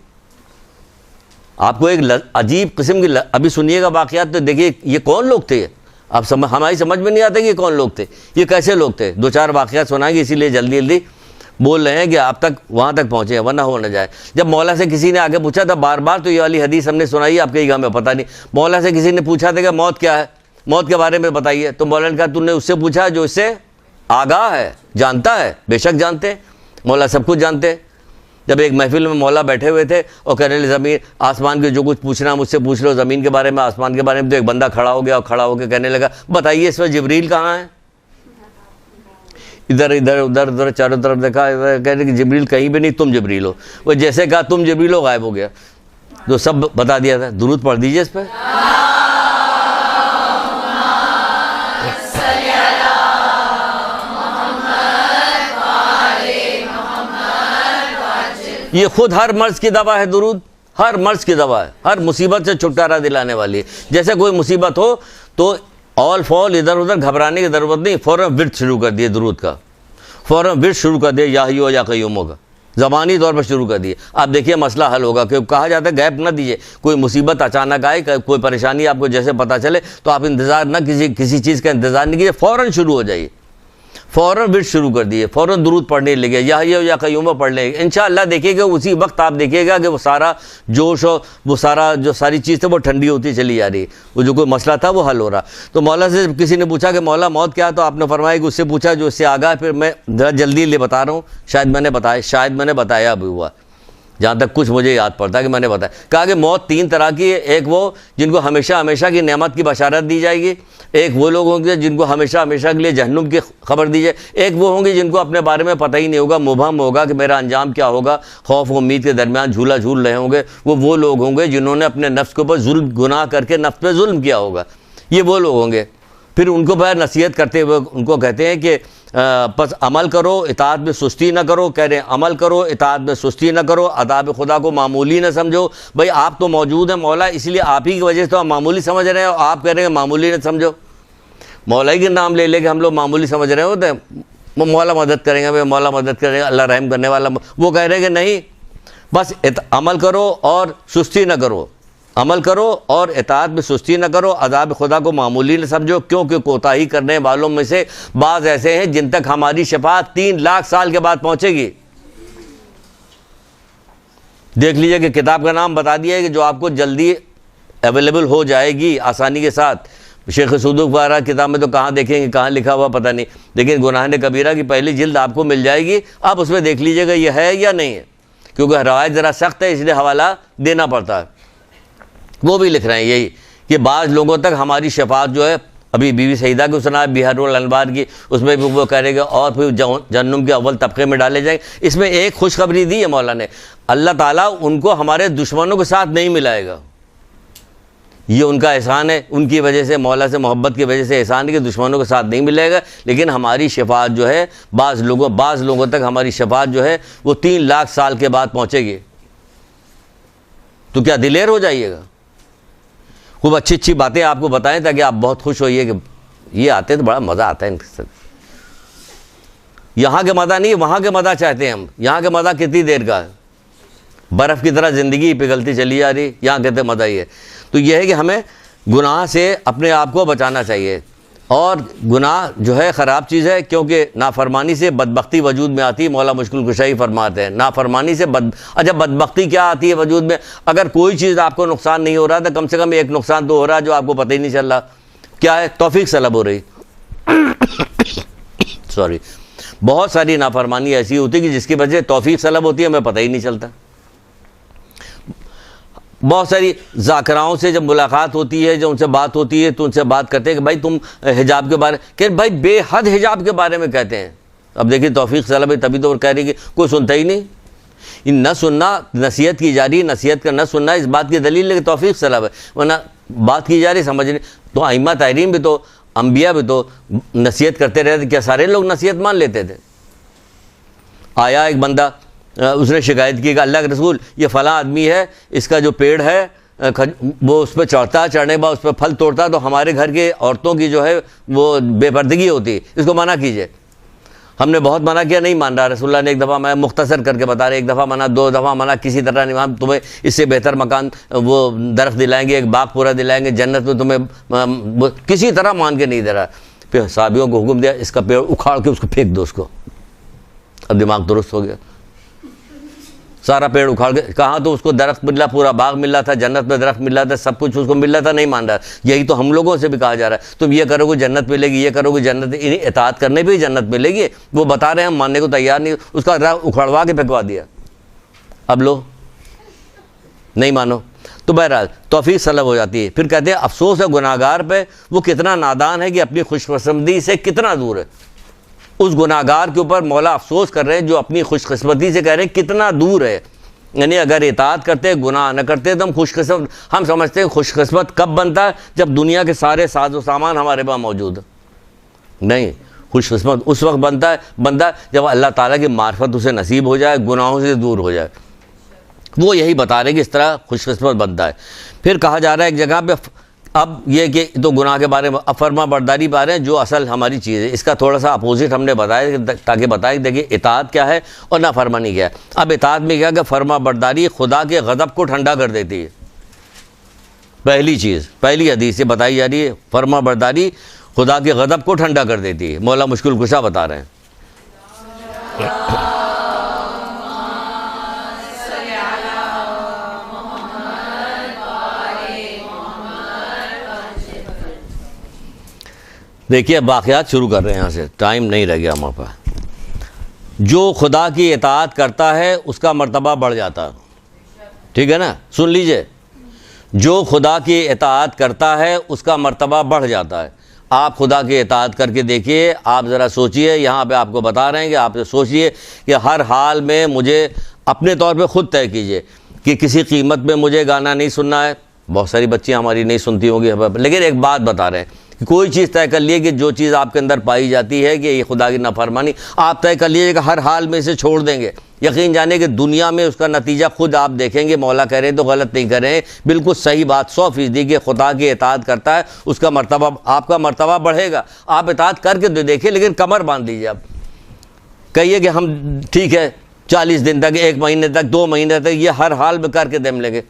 آپ کو ایک عجیب قسم کی ابھی سنیے گا واقعات, تو دیکھیے یہ کون لوگ تھے. اب ہماری سمجھ میں نہیں آتا کہ یہ کون لوگ تھے, یہ کیسے لوگ تھے. 2-4 واقعات سنائیں گے, اسی لیے جلدی جلدی بول رہے ہیں کہ آپ تک وہاں تک پہنچے ہیں, ورنہ ہو نہ جائے. جب مولا سے کسی نے آگے پوچھا تھا بار بار, تو یہ والی حدیث ہم نے سنائی, آپ کے گھر میں پتہ نہیں. مولا سے کسی نے پوچھا تھا کہ موت کیا ہے, موت کے بارے میں بتائیے. تو مولا نے کہا تم نے اس سے پوچھا جو اس سے آگاہ ہے, جانتا ہے. بے شک جانتے, مولا سب کچھ جانتے. جب ایک محفل میں مولا بیٹھے ہوئے تھے اور کہنے لگے زمین آسمان کے جو کچھ پوچھنا مجھ سے پوچھ لو, زمین کے بارے میں آسمان کے بارے میں. تو ایک بندہ کھڑا ہو گیا اور کھڑا ہو کے کہنے لگا بتائیے اس میں جبریل کہاں ہے. ادھر ادھر ادھر ادھر چاروں طرف دیکھا, کہنے کہ جبریل کہیں بھی نہیں, تم جبریل ہو. وہ جیسے کہا تم جبریل ہو, غائب ہو گیا. تو سب بتا دیا تھا. درود پڑھ دیجئے اس پہ. یہ خود ہر مرض کی دوا ہے درود, ہر مرض کی دوا ہے, ہر مصیبت سے چھٹکارا دلانے والی ہے. جیسے کوئی مصیبت ہو تو آل فال ادھر ادھر گھبرانے کی ضرورت نہیں, فوراً ورد شروع کر دیے درود کا, فوراً ورد شروع کر دیے یا حیو یا قیوم کا, زبانی طور پر شروع کر دیے. آپ دیکھیے مسئلہ حل ہوگا. کہ کہا جاتا ہے گیپ نہ دیجیے, کوئی مصیبت اچانک آئے, کوئی پریشانی آپ کو جیسے پتہ چلے تو آپ انتظار نہ کسی چیز کا انتظار نہیں کیجیے, فوراً شروع ہو جائیے. فوراً ورد شروع کر دیے, فوراً درود پڑھنے لگے, یا حیو یا قیوم پڑھ لیں. انشاءاللہ دیکھیے گا اسی وقت آپ دیکھیے گا کہ وہ سارا جوش اور وہ سارا جو ساری چیز تھی وہ ٹھنڈی ہوتی چلی جا رہی, وہ جو کوئی مسئلہ تھا وہ حل ہو رہا. تو مولا سے کسی نے پوچھا کہ مولا موت کیا ہے, تو آپ نے فرمایا کہ اس سے پوچھا جو اس سے آگاہ. پھر میں ذرا جلدی لے بتا رہا ہوں, شاید میں نے بتایا بھی ہوا, جہاں تک کچھ مجھے یاد پڑتا ہے کہ میں نے بتایا. کہا کہ موت 3 طرح کی ہے. ایک وہ جن کو ہمیشہ ہمیشہ کی نعمت کی بشارت دی جائے گی, ایک وہ لوگ ہوں گے جن کو ہمیشہ ہمیشہ کے لیے جہنم کی خبر دی جائے, ایک وہ ہوں گے جن کو اپنے بارے میں پتہ ہی نہیں ہوگا, مبہم ہوگا کہ میرا انجام کیا ہوگا, خوف و امید کے درمیان جھولا جھول رہے ہوں گے. وہ لوگ ہوں گے جنہوں نے اپنے نفس کے اوپر گناہ کر کے نفس پہ ظلم کیا ہوگا. یہ وہ لوگ ہوں گے. پھر ان کو بغیر نصیحت کرتے ہوئے ان کو کہتے ہیں کہ پس عمل کرو, اطاعت میں سستی نہ کرو. کہہ رہے ہیں عمل کرو, اطاعت میں سستی نہ کرو, عذاب خدا کو معمولی نہ سمجھو. بھائی آپ تو موجود ہیں مولا, اس لیے آپ ہی کی وجہ سے تو ہم معمولی سمجھ رہے ہیں, اور آپ کہہ رہے ہیں معمولی نہ سمجھو. مولا ہی کے نام لے لے کے ہم لوگ معمولی سمجھ رہے ہوتے ہیں. وہ مولا مدد کریں گے, مولا مدد کریں گے, اللہ رحم کرنے والا. وہ کہہ رہے ہیں کہ نہیں, بس عمل کرو اور سستی نہ کرو, عمل کرو اور اطاعت میں سستی نہ کرو, عذاب خدا کو معمولی نہ سمجھو, کیونکہ کوتاہی کرنے والوں میں سے بعض ایسے ہیں جن تک ہماری شفاعت 3 لاکھ سال کے بعد پہنچے گی. دیکھ لیجئے کہ کتاب کا نام بتا دیا ہے کہ جو آپ کو جلدی اویلیبل ہو جائے گی آسانی کے ساتھ. شیخ صدوق وغیرہ کتاب میں تو کہاں دیکھیں گے, کہاں لکھا ہوا پتہ نہیں, لیکن گناہ کبیرہ کی پہلی جلد آپ کو مل جائے گی. آپ اس میں دیکھ لیجئے گا یہ ہے یا نہیں ہے, کیونکہ روایت ذرا سخت ہے اس لیے حوالہ دینا پڑتا ہے. وہ بھی لکھ رہے ہیں یہی کہ بعض لوگوں تک ہماری شفاعت جو ہے, ابھی بی بی سعیدہ کو سنا بہار الانوار کی, اس میں بھی وہ کہہ رہے گا اور پھر جہنم کے اول طبقے میں ڈالے جائیں. اس میں ایک خوشخبری دی ہے مولا نے, اللہ تعالیٰ ان کو ہمارے دشمنوں کے ساتھ نہیں ملائے گا. یہ ان کا احسان ہے, ان کی وجہ سے, مولا سے محبت کی وجہ سے احسان ہے کہ دشمنوں کے ساتھ نہیں ملے گا. لیکن ہماری شفاعت جو ہے بعض لوگوں تک ہماری شفاعت جو ہے وہ 3 لاکھ سال کے بعد پہنچے گی. تو کیا دلیر ہو جائیے گا, خوب اچھی اچھی باتیں آپ کو بتائیں تاکہ آپ بہت خوش ہوئیے کہ یہ آتے تو بڑا مزہ آتا ہے ان کے ساتھ. یہاں کے مزہ نہیں, وہاں کے مزہ چاہتے ہیں ہم. یہاں کے مزہ کتنی دیر کا ہے, برف کی طرح زندگی پگھلتی چلی جا رہی, یہاں کہتے مزہ ہی ہے. تو یہ ہے کہ ہمیں گناہ سے اپنے آپ کو بچانا چاہیے. اور گناہ جو ہے خراب چیز ہے, کیونکہ نافرمانی سے بدبختی وجود میں آتی ہے. مولا مشکل کشائی فرماتے ہیں نافرمانی سے اچھا بدبختی کیا آتی ہے وجود میں؟ اگر کوئی چیز آپ کو نقصان نہیں ہو رہا تو کم سے کم ایک نقصان تو ہو رہا ہے جو آپ کو پتہ ہی نہیں چل رہا. کیا ہے؟ توفیق سلب ہو رہی. سوری, بہت ساری نافرمانی ایسی ہوتی ہے کہ جس کی وجہ سے توفیق سلب ہوتی ہے, ہمیں پتہ ہی نہیں چلتا. بہت ساری ذاکراؤں سے جب ملاقات ہوتی ہے, جب ان سے بات ہوتی ہے تو ان سے بات کرتے ہیں کہ بھائی تم حجاب کے بارے, کہ بھائی بے حد حجاب کے بارے میں کہتے ہیں. اب دیکھیں توفیق سلب ہے, تبھی تو کہہ رہی کہ کوئی سنتا ہی نہیں. نہ سننا, نصیحت کی جا رہی, نصیحت کا نہ سننا اس بات کی دلیل ہے کہ توفیق سلب ہے, ورنہ بات کی جا رہی سمجھ نہیں. تو ائمہ طاہرین بھی تو, انبیاء بھی تو نصیحت کرتے رہتے, کیا سارے لوگ نصیحت مان لیتے تھے؟ ایک بندہ اس نے شکایت کی کہ اللہ کے رسول یہ فلاں آدمی ہے, اس کا جو پیڑ ہے وہ اس پہ چڑھتا ہے, چڑھنے کے بعد اس پہ پھل توڑتا ہے, تو ہمارے گھر کے عورتوں کی جو ہے وہ بے پردگی ہوتی ہے, اس کو منع کیجئے. ہم نے بہت منع کیا, نہیں مان رہا. رسول اللہ نے ایک دفعہ, میں مختصر کر کے بتا رہے, ایک دفعہ منع, 2 دفعہ منع, کسی طرح نہیں. ہم تمہیں اس سے بہتر مکان وہ درخت دلائیں گے, ایک باغ پورا دلائیں گے جنت میں تمہیں, کسی طرح مان کے نہیں دے رہا. پھر صحابیوں کو حکم دیا, اس کا پیڑ اکھاڑ کے اس کو پھینک دو اس کو. اب دماغ درست ہو گیا, سارا پیڑ اکھاڑ کے. کہاں تو اس کو درخت مل رہا, پورا باغ مل رہا تھا, جنت میں درخت مل رہا تھا, سب کچھ اس کو مل رہا تھا, نہیں مان رہا. یہی تو ہم لوگوں سے بھی کہا جا رہا ہے, تم یہ کرو گے جنت ملے گی, یہ کرو گے جنت, اطاعت کرنے پہ ہی جنت ملے گی. وہ بتا رہے ہیں, ہم ماننے کو تیار نہیں, اس کا اکھڑوا کے پھینکوا دیا. اب لو نہیں مانو. تو بہرحال توفیق سلب ہو جاتی ہے. پھر کہتے ہیں افسوس ہے گناہگار پہ, وہ کتنا نادان ہے کہ اپنی خوش قسمتی سے کتنا دور ہے. اس گناہگار کے اوپر مولا افسوس کر رہے ہیں جو اپنی خوش قسمتی سے کہہ رہے ہیں کتنا دور ہے. یعنی اگر اطاعت کرتے, گناہ نہ کرتے تو ہم خوش قسمت. ہم سمجھتے ہیں خوش قسمت کب بنتا ہے, جب دنیا کے سارے ساز و سامان ہمارے پاس موجود ہے. نہیں, خوش قسمت اس وقت بنتا ہے بندہ جب اللہ تعالیٰ کی معرفت اسے نصیب ہو جائے, گناہوں سے دور ہو جائے. وہ یہی بتا رہے کہ اس طرح خوش قسمت بنتا ہے. پھر کہا جا رہا ہے ایک جگہ پہ, اب یہ کہ تو گناہ کے بارے میں فرما برداری پا رہے ہیں جو اصل ہماری چیز ہے. اس کا تھوڑا سا اپوزٹ ہم نے بتایا تاکہ بتائیں دیکھیے اطاعت کیا ہے اور نافرمانی کیا ہے. اب اطاعت میں کیا کہ فرما برداری خدا کے غضب کو ٹھنڈا کر دیتی ہے. پہلی چیز, پہلی حدیث سے بتائی جا رہی ہے, فرما برداری خدا کے غضب کو ٹھنڈا کر دیتی ہے. مولا مشکل کشا بتا رہے ہیں. دیکھیے اب واقعات شروع کر رہے ہیں یہاں سے, ٹائم نہیں رہ گیا ہمارے پاس. جو خدا کی اطاعت کرتا ہے اس کا مرتبہ بڑھ جاتا ہے. ٹھیک ہے نا, سن لیجئے, جو خدا کی اطاعت کرتا ہے اس کا مرتبہ بڑھ جاتا ہے. آپ خدا کی اطاعت کر کے دیکھیے, آپ ذرا سوچئے, یہاں پہ آپ کو بتا رہے ہیں کہ آپ سوچئے کہ ہر حال میں مجھے اپنے طور پہ خود طے کیجئے کہ کسی قیمت میں مجھے گانا نہیں سننا ہے. بہت ساری بچیاں ہماری نہیں سنتی ہوں گی, لیکن ایک بات بتا رہے ہیں, کوئی چیز طے کر لیے کہ جو چیز آپ کے اندر پائی جاتی ہے کہ یہ خدا کی نافرمانی, آپ طے کر لیجیے کہ ہر حال میں اسے چھوڑ دیں گے. یقین جانے کہ دنیا میں اس کا نتیجہ خود آپ دیکھیں گے. مولا کہہ رہے ہیں تو غلط نہیں کر رہے ہیں, بالکل صحیح بات 100% کہ خدا کی اطاعت کرتا ہے اس کا مرتبہ, آپ کا مرتبہ بڑھے گا. آپ اطاعت کر کے دیکھیں, لیکن کمر باندھ دیجیے. آپ کہیے کہ ہم ٹھیک ہے 40 دن تک, 1 مہینے تک, 2 مہینے تک یہ ہر حال میں کر کے دم لیں گے,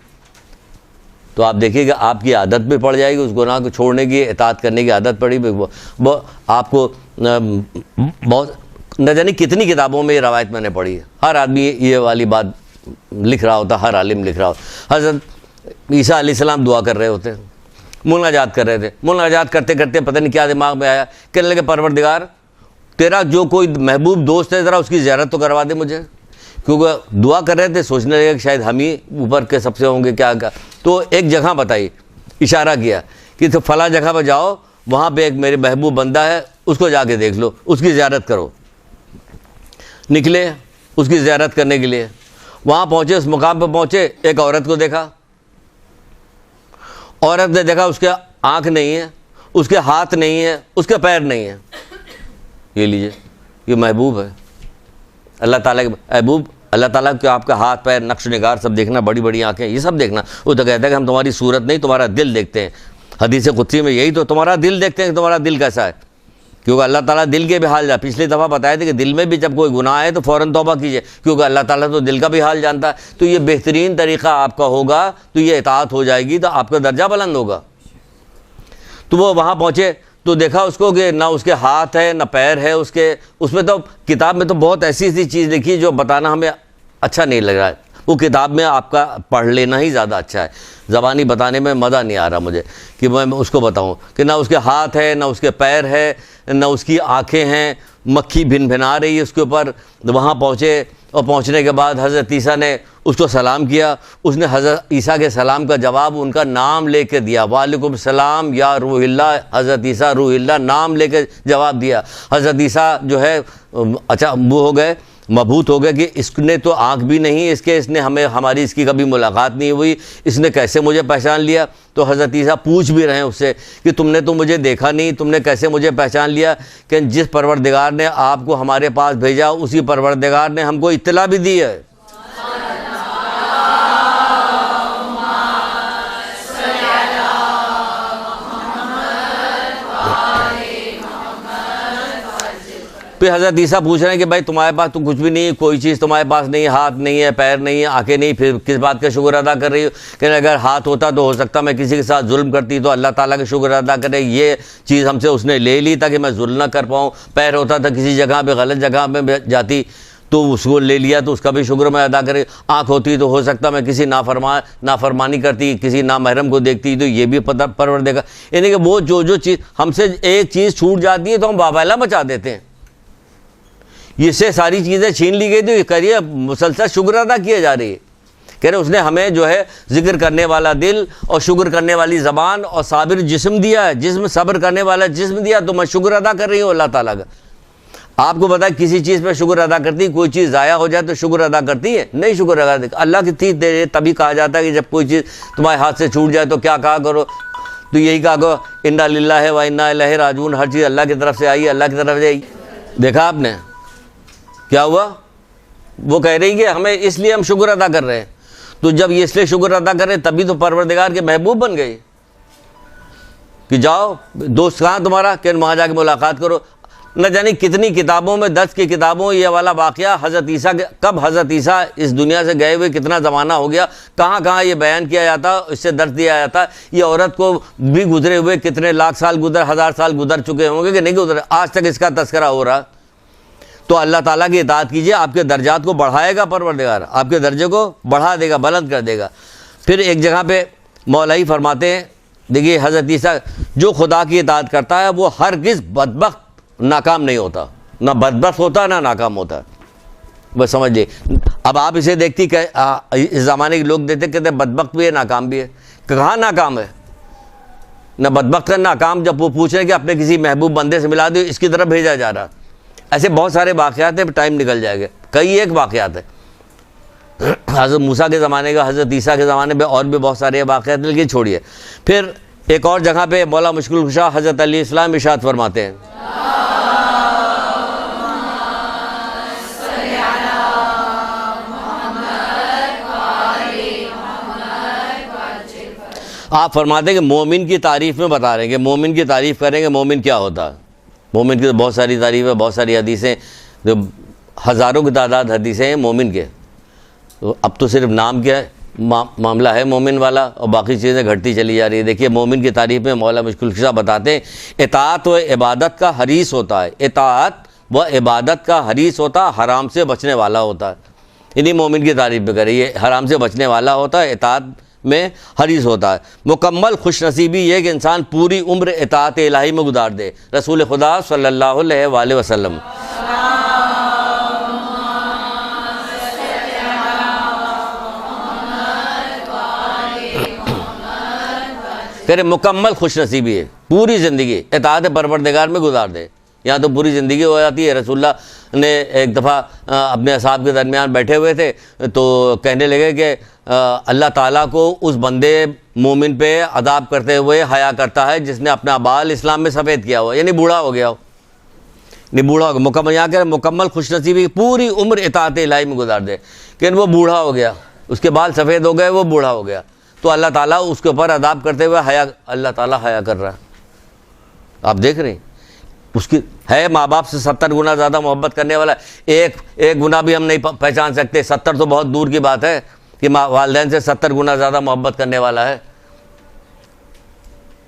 تو آپ دیکھیے کہ آپ کی عادت بھی پڑ جائے گی, اس گناہ کو چھوڑنے کی, اطاعت کرنے کی عادت پڑی. آپ کو بہت نہ جانے کتنی کتابوں میں یہ روایت میں نے پڑھی ہے. ہر آدمی یہ والی بات لکھ رہا ہوتا, ہر عالم لکھ رہا ہوتا. حضرت عیسیٰ علیہ السلام دعا کر رہے ہوتے, مناجات کر رہے تھے. مناجات کرتے کرتے پتہ نہیں کیا دماغ میں آیا, کہنے لگے پروردگار تیرا جو کوئی محبوب دوست ہے ذرا اس کی زیارت تو کروا دے مجھے. کیونکہ دعا کر رہے تھے, سوچنے لگے کہ شاید ہم ہی اوپر کے سب سے ہوں گے کیا. تو ایک جگہ بتائی, اشارہ کیا کہ تو فلاں جگہ پہ جاؤ, وہاں پہ ایک میرے محبوب بندہ ہے, اس کو جا کے دیکھ لو, اس کی زیارت کرو. نکلے اس کی زیارت کرنے کے لیے, وہاں پہنچے, اس مقام پہ پہنچے, ایک عورت کو دیکھا. عورت نے دیکھا اس کے آنکھ نہیں ہے, اس کے ہاتھ نہیں ہے, اس کے پیر نہیں ہے. یہ لیجئے, یہ محبوب ہے اللہ تعالیٰ کے محبوب. اللہ تعالیٰ کہ آپ کا ہاتھ پیر نقش نگار سب دیکھنا, بڑی بڑی آنکھیں, یہ سب دیکھنا. وہ تو کہتا ہے کہ ہم تمہاری صورت نہیں تمہارا دل دیکھتے ہیں. حدیث قدسی میں یہی تو, تمہارا دل دیکھتے ہیں کہ تمہارا دل کیسا ہے. کیونکہ اللہ تعالیٰ دل کے بھی حال جا, پچھلی دفعہ بتایا تھے کہ دل میں بھی جب کوئی گناہ ہے تو فوراً توبہ کیجئے, کیونکہ اللہ تعالیٰ تو دل کا بھی حال جانتا ہے. تو یہ بہترین طریقہ آپ کا ہوگا, تو یہ اطاعت ہو جائے گی, تو آپ کا درجہ بلند ہوگا. تو وہ وہاں پہنچے تو دیکھا اس کو کہ نہ اس کے ہاتھ ہے نہ پیر ہے اس کے. اس میں تو کتاب میں تو بہت ایسی ایسی چیز لکھی جو بتانا ہمیں اچھا نہیں لگ رہا ہے. وہ کتاب میں آپ کا پڑھ لینا ہی زیادہ اچھا ہے. زبانی بتانے میں مزہ نہیں آ رہا مجھے کہ میں اس کو بتاؤں کہ نہ اس کے ہاتھ ہے نہ اس کے پیر ہے نہ اس کی آنکھیں ہیں, مکھی بھن بھنا رہی ہے اس کے اوپر. وہاں پہنچے اور پہنچنے کے بعد حضرت عیسیٰ نے اس کو سلام کیا. اس نے حضرت عیسیٰ کے سلام کا جواب ان کا نام لے کے دیا, وعلیکم السلام یا روح اللہ. حضرت عیسیٰ روح اللہ نام لے کے جواب دیا. حضرت عیسیٰ جو ہے اچھا وہ ہو گئے, مبہوت ہو گئے کہ اس نے تو آنکھ بھی نہیں اس نے ہماری اس کی کبھی ملاقات نہیں ہوئی, اس نے کیسے مجھے پہچان لیا. تو حضرت عیسیٰ پوچھ بھی رہے ہیں اس سے کہ تم نے تو مجھے دیکھا نہیں, تم نے کیسے مجھے پہچان لیا. کہ جس پروردگار نے آپ کو ہمارے پاس بھیجا اسی پروردگار نے ہم کو اطلاع بھی دی ہے. پھر حضرت عیسیٰ پوچھ رہے ہیں کہ بھائی تمہارے پاس تو کچھ بھی نہیں ہے، کوئی چیز تمہارے پاس نہیں ہے، ہاتھ نہیں ہے، پیر نہیں ہے، آنکھیں نہیں، پھر کس بات کا شکر ادا کر رہی ہو؟ کہ اگر ہاتھ ہوتا تو ہو سکتا میں کسی کے ساتھ ظلم کرتی، تو اللہ تعالیٰ کا شکر ادا کرے، یہ چیز ہم سے اس نے لے لی تاکہ میں ظلم نہ کر پاؤں، پیر ہوتا تھا کسی جگہ پہ غلط جگہ پہ جاتی تو اس کو لے لیا تو اس کا بھی شکر میں ادا کرے، آنکھ ہوتی تو ہو سکتا میں کسی نافرمانی کرتی، کسی نامحرم کو دیکھتی، تو یہ بھی پتہ پروردگار، یعنی کہ وہ جو چیز ہم سے ایک چیز چھوٹ جاتی ہے تو ہم وابالہ مچا دیتے ہیں، یہ سے ساری چیزیں چھین لی گئی تو یہ کریے مسلسل شکر ادا کیے جا رہی ہے، کہہ رہے اس نے ہمیں جو ہے ذکر کرنے والا دل اور شکر کرنے والی زبان اور صابر جسم دیا ہے، جسم صبر کرنے والا جسم دیا، تو میں شکر ادا کر رہی ہوں اللہ تعالیٰ کا۔ آپ کو پتا ہے کسی چیز پہ شکر ادا کرتی، کوئی چیز ضائع ہو جائے تو شکر ادا کرتی ہے؟ نہیں شکر ادا کرتی۔ اللہ کی چیز دے تبھی کہا جاتا ہے کہ جب کوئی چیز تمہارے ہاتھ سے چھوٹ جائے تو کیا کہا کرو، تو یہی کہا کرو انا للہ و انا الیہ راجعون، ہر چیز اللہ کی طرف سے آئی، اللہ کی طرف سے آئی۔ دیکھا آپ نے کیا ہوا؟ وہ کہہ رہی کہ ہمیں اس لیے ہم شکر ادا کر رہے ہیں، تو جب یہ اس لیے شکر ادا کر رہے ہیں تبھی تو پروردگار کے محبوب بن گئے کہ جاؤ دوست کہاں تمہارا، کہ وہاں جا کے ملاقات کرو۔ نہ جانے کتنی کتابوں میں، درس کی کتابوں یہ والا واقعہ حضرت عیسیٰ کے، کب حضرت عیسیٰ اس دنیا سے گئے ہوئے کتنا زمانہ ہو گیا، کہاں کہاں یہ بیان کیا جاتا، اس سے درس دیا جاتا۔ یہ عورت کو بھی گزرے ہوئے کتنے لاکھ سال ہزار سال گزر چکے ہوں گے کہ نہیں گزرے، آج تک اس کا تذکرہ ہو رہا۔ تو اللہ تعالیٰ کی اطاعت کیجئے، آپ کے درجات کو بڑھائے گا پروردگار، آپ کے درجے کو بڑھا دے گا، بلند کر دے گا۔ پھر ایک جگہ پہ مولا ہی فرماتے ہیں، دیکھیے حضرت عیسیٰ، جو خدا کی اطاعت کرتا ہے وہ ہرگز بدبخت ناکام نہیں ہوتا، نہ بدبخت ہوتا نہ ناکام ہوتا، بس سمجھئے۔ اب آپ اسے دیکھتی کہ اس زمانے کے لوگ دیتے کہتے بدبخت بھی ہے ناکام بھی ہے، کہاں ناکام ہے؟ نہ بدبخت ہے ناکام، جب وہ پوچھ رہے کہ اپنے کسی محبوب بندے سے ملا دو، اس کی طرف بھیجا جا رہا۔ ایسے بہت سارے واقعات ہیں، ٹائم نکل جائے گا، کئی ایک واقعات ہیں حضرت موسیٰ کے زمانے کا، حضرت عیسیٰ کے زمانے میں اور بھی بہت سارے واقعات، لیکن چھوڑیے۔ پھر ایک اور جگہ پہ مولا مشکل کشا حضرت علیہ السلام ارشاد فرماتے ہیں، آپ فرماتے ہیں کہ مومن کی تعریف میں بتا رہے ہیں کہ مومن کی تعریف کریں گے مومن کیا ہوتا ہے۔ مومن کی تو بہت ساری تعریف ہے، بہت ساری حدیثیں، ہزاروں کی تعداد حدیثیں ہیں مومن کے، تو اب تو صرف نام کیا معاملہ ہے مومن والا، اور باقی چیزیں گھٹتی چلی جا رہی ہے۔ دیکھیے مومن کی تعریف میں مولا مشکل کشا بتاتے ہیں، اطاعت و عبادت کا حریص ہوتا ہے، اطاعت و عبادت کا حریص ہوتا ہے، حرام سے بچنے والا ہوتا ہے۔ انہیں مومن کی تعریف پہ کرے، یہ حرام سے بچنے والا ہوتا ہے، اطاعت میں حریص ہوتا ہے۔ مکمل خوش نصیبی یہ کہ انسان پوری عمر اطاعت الہی میں گزار دے، رسول خدا صلی اللہ علیہ وآلہ وسلم۔ کہ مکمل خوش نصیبی ہے، پوری زندگی اطاعت پروردگار میں گزار دے، یہاں تو پوری زندگی ہو جاتی ہے۔ رسول اللہ نے ایک دفعہ اپنے اصحاب کے درمیان بیٹھے ہوئے تھے تو کہنے لگے کہ اللہ تعالیٰ کو اس بندے مومن پہ عذاب کرتے ہوئے حیا کرتا ہے جس نے اپنا بال اسلام میں سفید کیا ہوا، یعنی بوڑھا ہو گیا ہو، نہیں بوڑھا ہو گیا، مکمل یہاں کہ مکمل خوش نصیبی پوری عمر اطاعت الہی میں گزار دے، کہ وہ بوڑھا ہو گیا، اس کے بال سفید ہو گئے، وہ بوڑھا ہو گیا، تو اللہ تعالیٰ اس کے اوپر عذاب کرتے ہوئے حیا، اللہ تعالیٰ حیا کر رہا ہے۔ آپ دیکھ رہے ہیں اس کی ہے ماں باپ سے 70 گنا زیادہ محبت کرنے والا، ایک گنا بھی ہم نہیں پہچان سکتے، 70 تو بہت دور کی بات ہے کہ والدین سے 70 گنا زیادہ محبت کرنے والا ہے،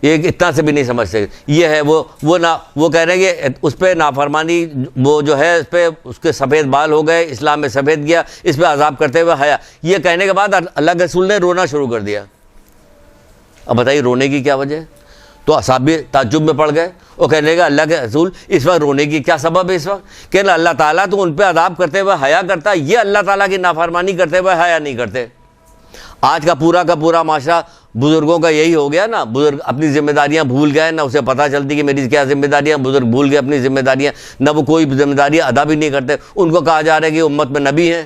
یہ اتنا سے بھی نہیں سمجھ سکتے۔ یہ ہے وہ کہہ رہے ہیں کہ اس پہ نافرمانی، وہ جو ہے اس پہ اس کے سفید بال ہو گئے، اسلام میں سفید گیا، اس پہ عذاب کرتے ہوئے حیا، یہ کہنے کے بعد اللہ کے رسول نے رونا شروع کر دیا۔ اب بتائیے رونے کی کیا وجہ ہے؟ تو اصحاب بھی تعجب میں پڑ گئے، وہ کہنے لگا اللہ کے رسول اس وقت رونے کی کیا سبب ہے؟ اس وقت کہ اللہ تعالیٰ تو ان پہ عذاب کرتے ہوئے حیا کرتا ہے، یہ اللہ تعالیٰ کی نافرمانی کرتے ہوئے حیا نہیں کرتے۔ آج کا پورا معاشرہ بزرگوں کا یہی ہو گیا نا، بزرگ اپنی ذمہ داریاں بھول گئے، نہ اسے پتہ چلتی کہ میری کیا ذمہ داریاں، بزرگ بھول گئے اپنی ذمہ داریاں، نہ وہ کوئی ذمہ داریاں ادا بھی نہیں کرتے۔ ان کو کہا جا رہا ہے کہ امت میں نبی ہیں،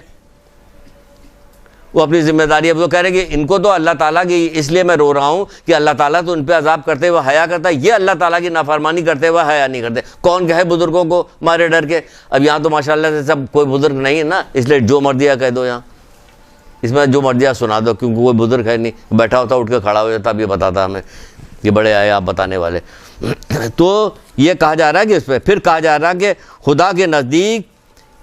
وہ اپنی ذمہ داریاں، وہ کہہ رہے ہیں کہ ان کو تو اللہ تعالیٰ کی، اس لیے میں رو رہا ہوں کہ اللہ تعالیٰ تو ان پہ عذاب کرتے ہوئے حیا کرتا ہے، یہ اللہ تعالیٰ کی نافرمانی کرتے ہوئے حیا نہیں کرتے۔ کون کہے بزرگوں کو مارے ڈر کے؟ اب یہاں تو ماشاءاللہ سے سب کوئی بزرگ نہیں ہے نا، اس لیے جو مرضی کہہ دو، یہاں اس میں جو مرضی سنا دو، کیونکہ کوئی بزرگ ہے نہیں، بیٹھا ہوتا اٹھ کے کھڑا ہو جاتا، اب یہ بتاتا ہمیں یہ بڑے آئے آپ بتانے والے. تو یہ کہا جا رہا ہے کہ اس پہ پھر کہا جا رہا ہے کہ خدا کے نزدیک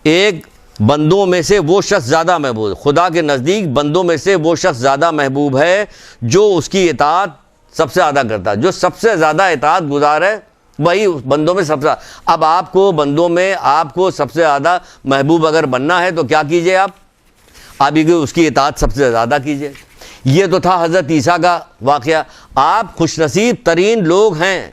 ایک بندوں میں سے وہ شخص زیادہ محبوب، خدا کے نزدیک بندوں میں سے وہ شخص زیادہ محبوب ہے جو اس کی اطاعت سب سے زیادہ کرتا ہے. جو سب سے زیادہ اطاعت گزار ہے وہی بندوں میں سب سے. اب آپ کو بندوں میں آپ کو سب سے زیادہ محبوب اگر بننا ہے تو کیا کیجئے، آپ اس کی اطاعت سب سے زیادہ کیجئے. یہ تو تھا حضرت عیسیٰ کا واقعہ. آپ خوش نصیب ترین لوگ ہیں،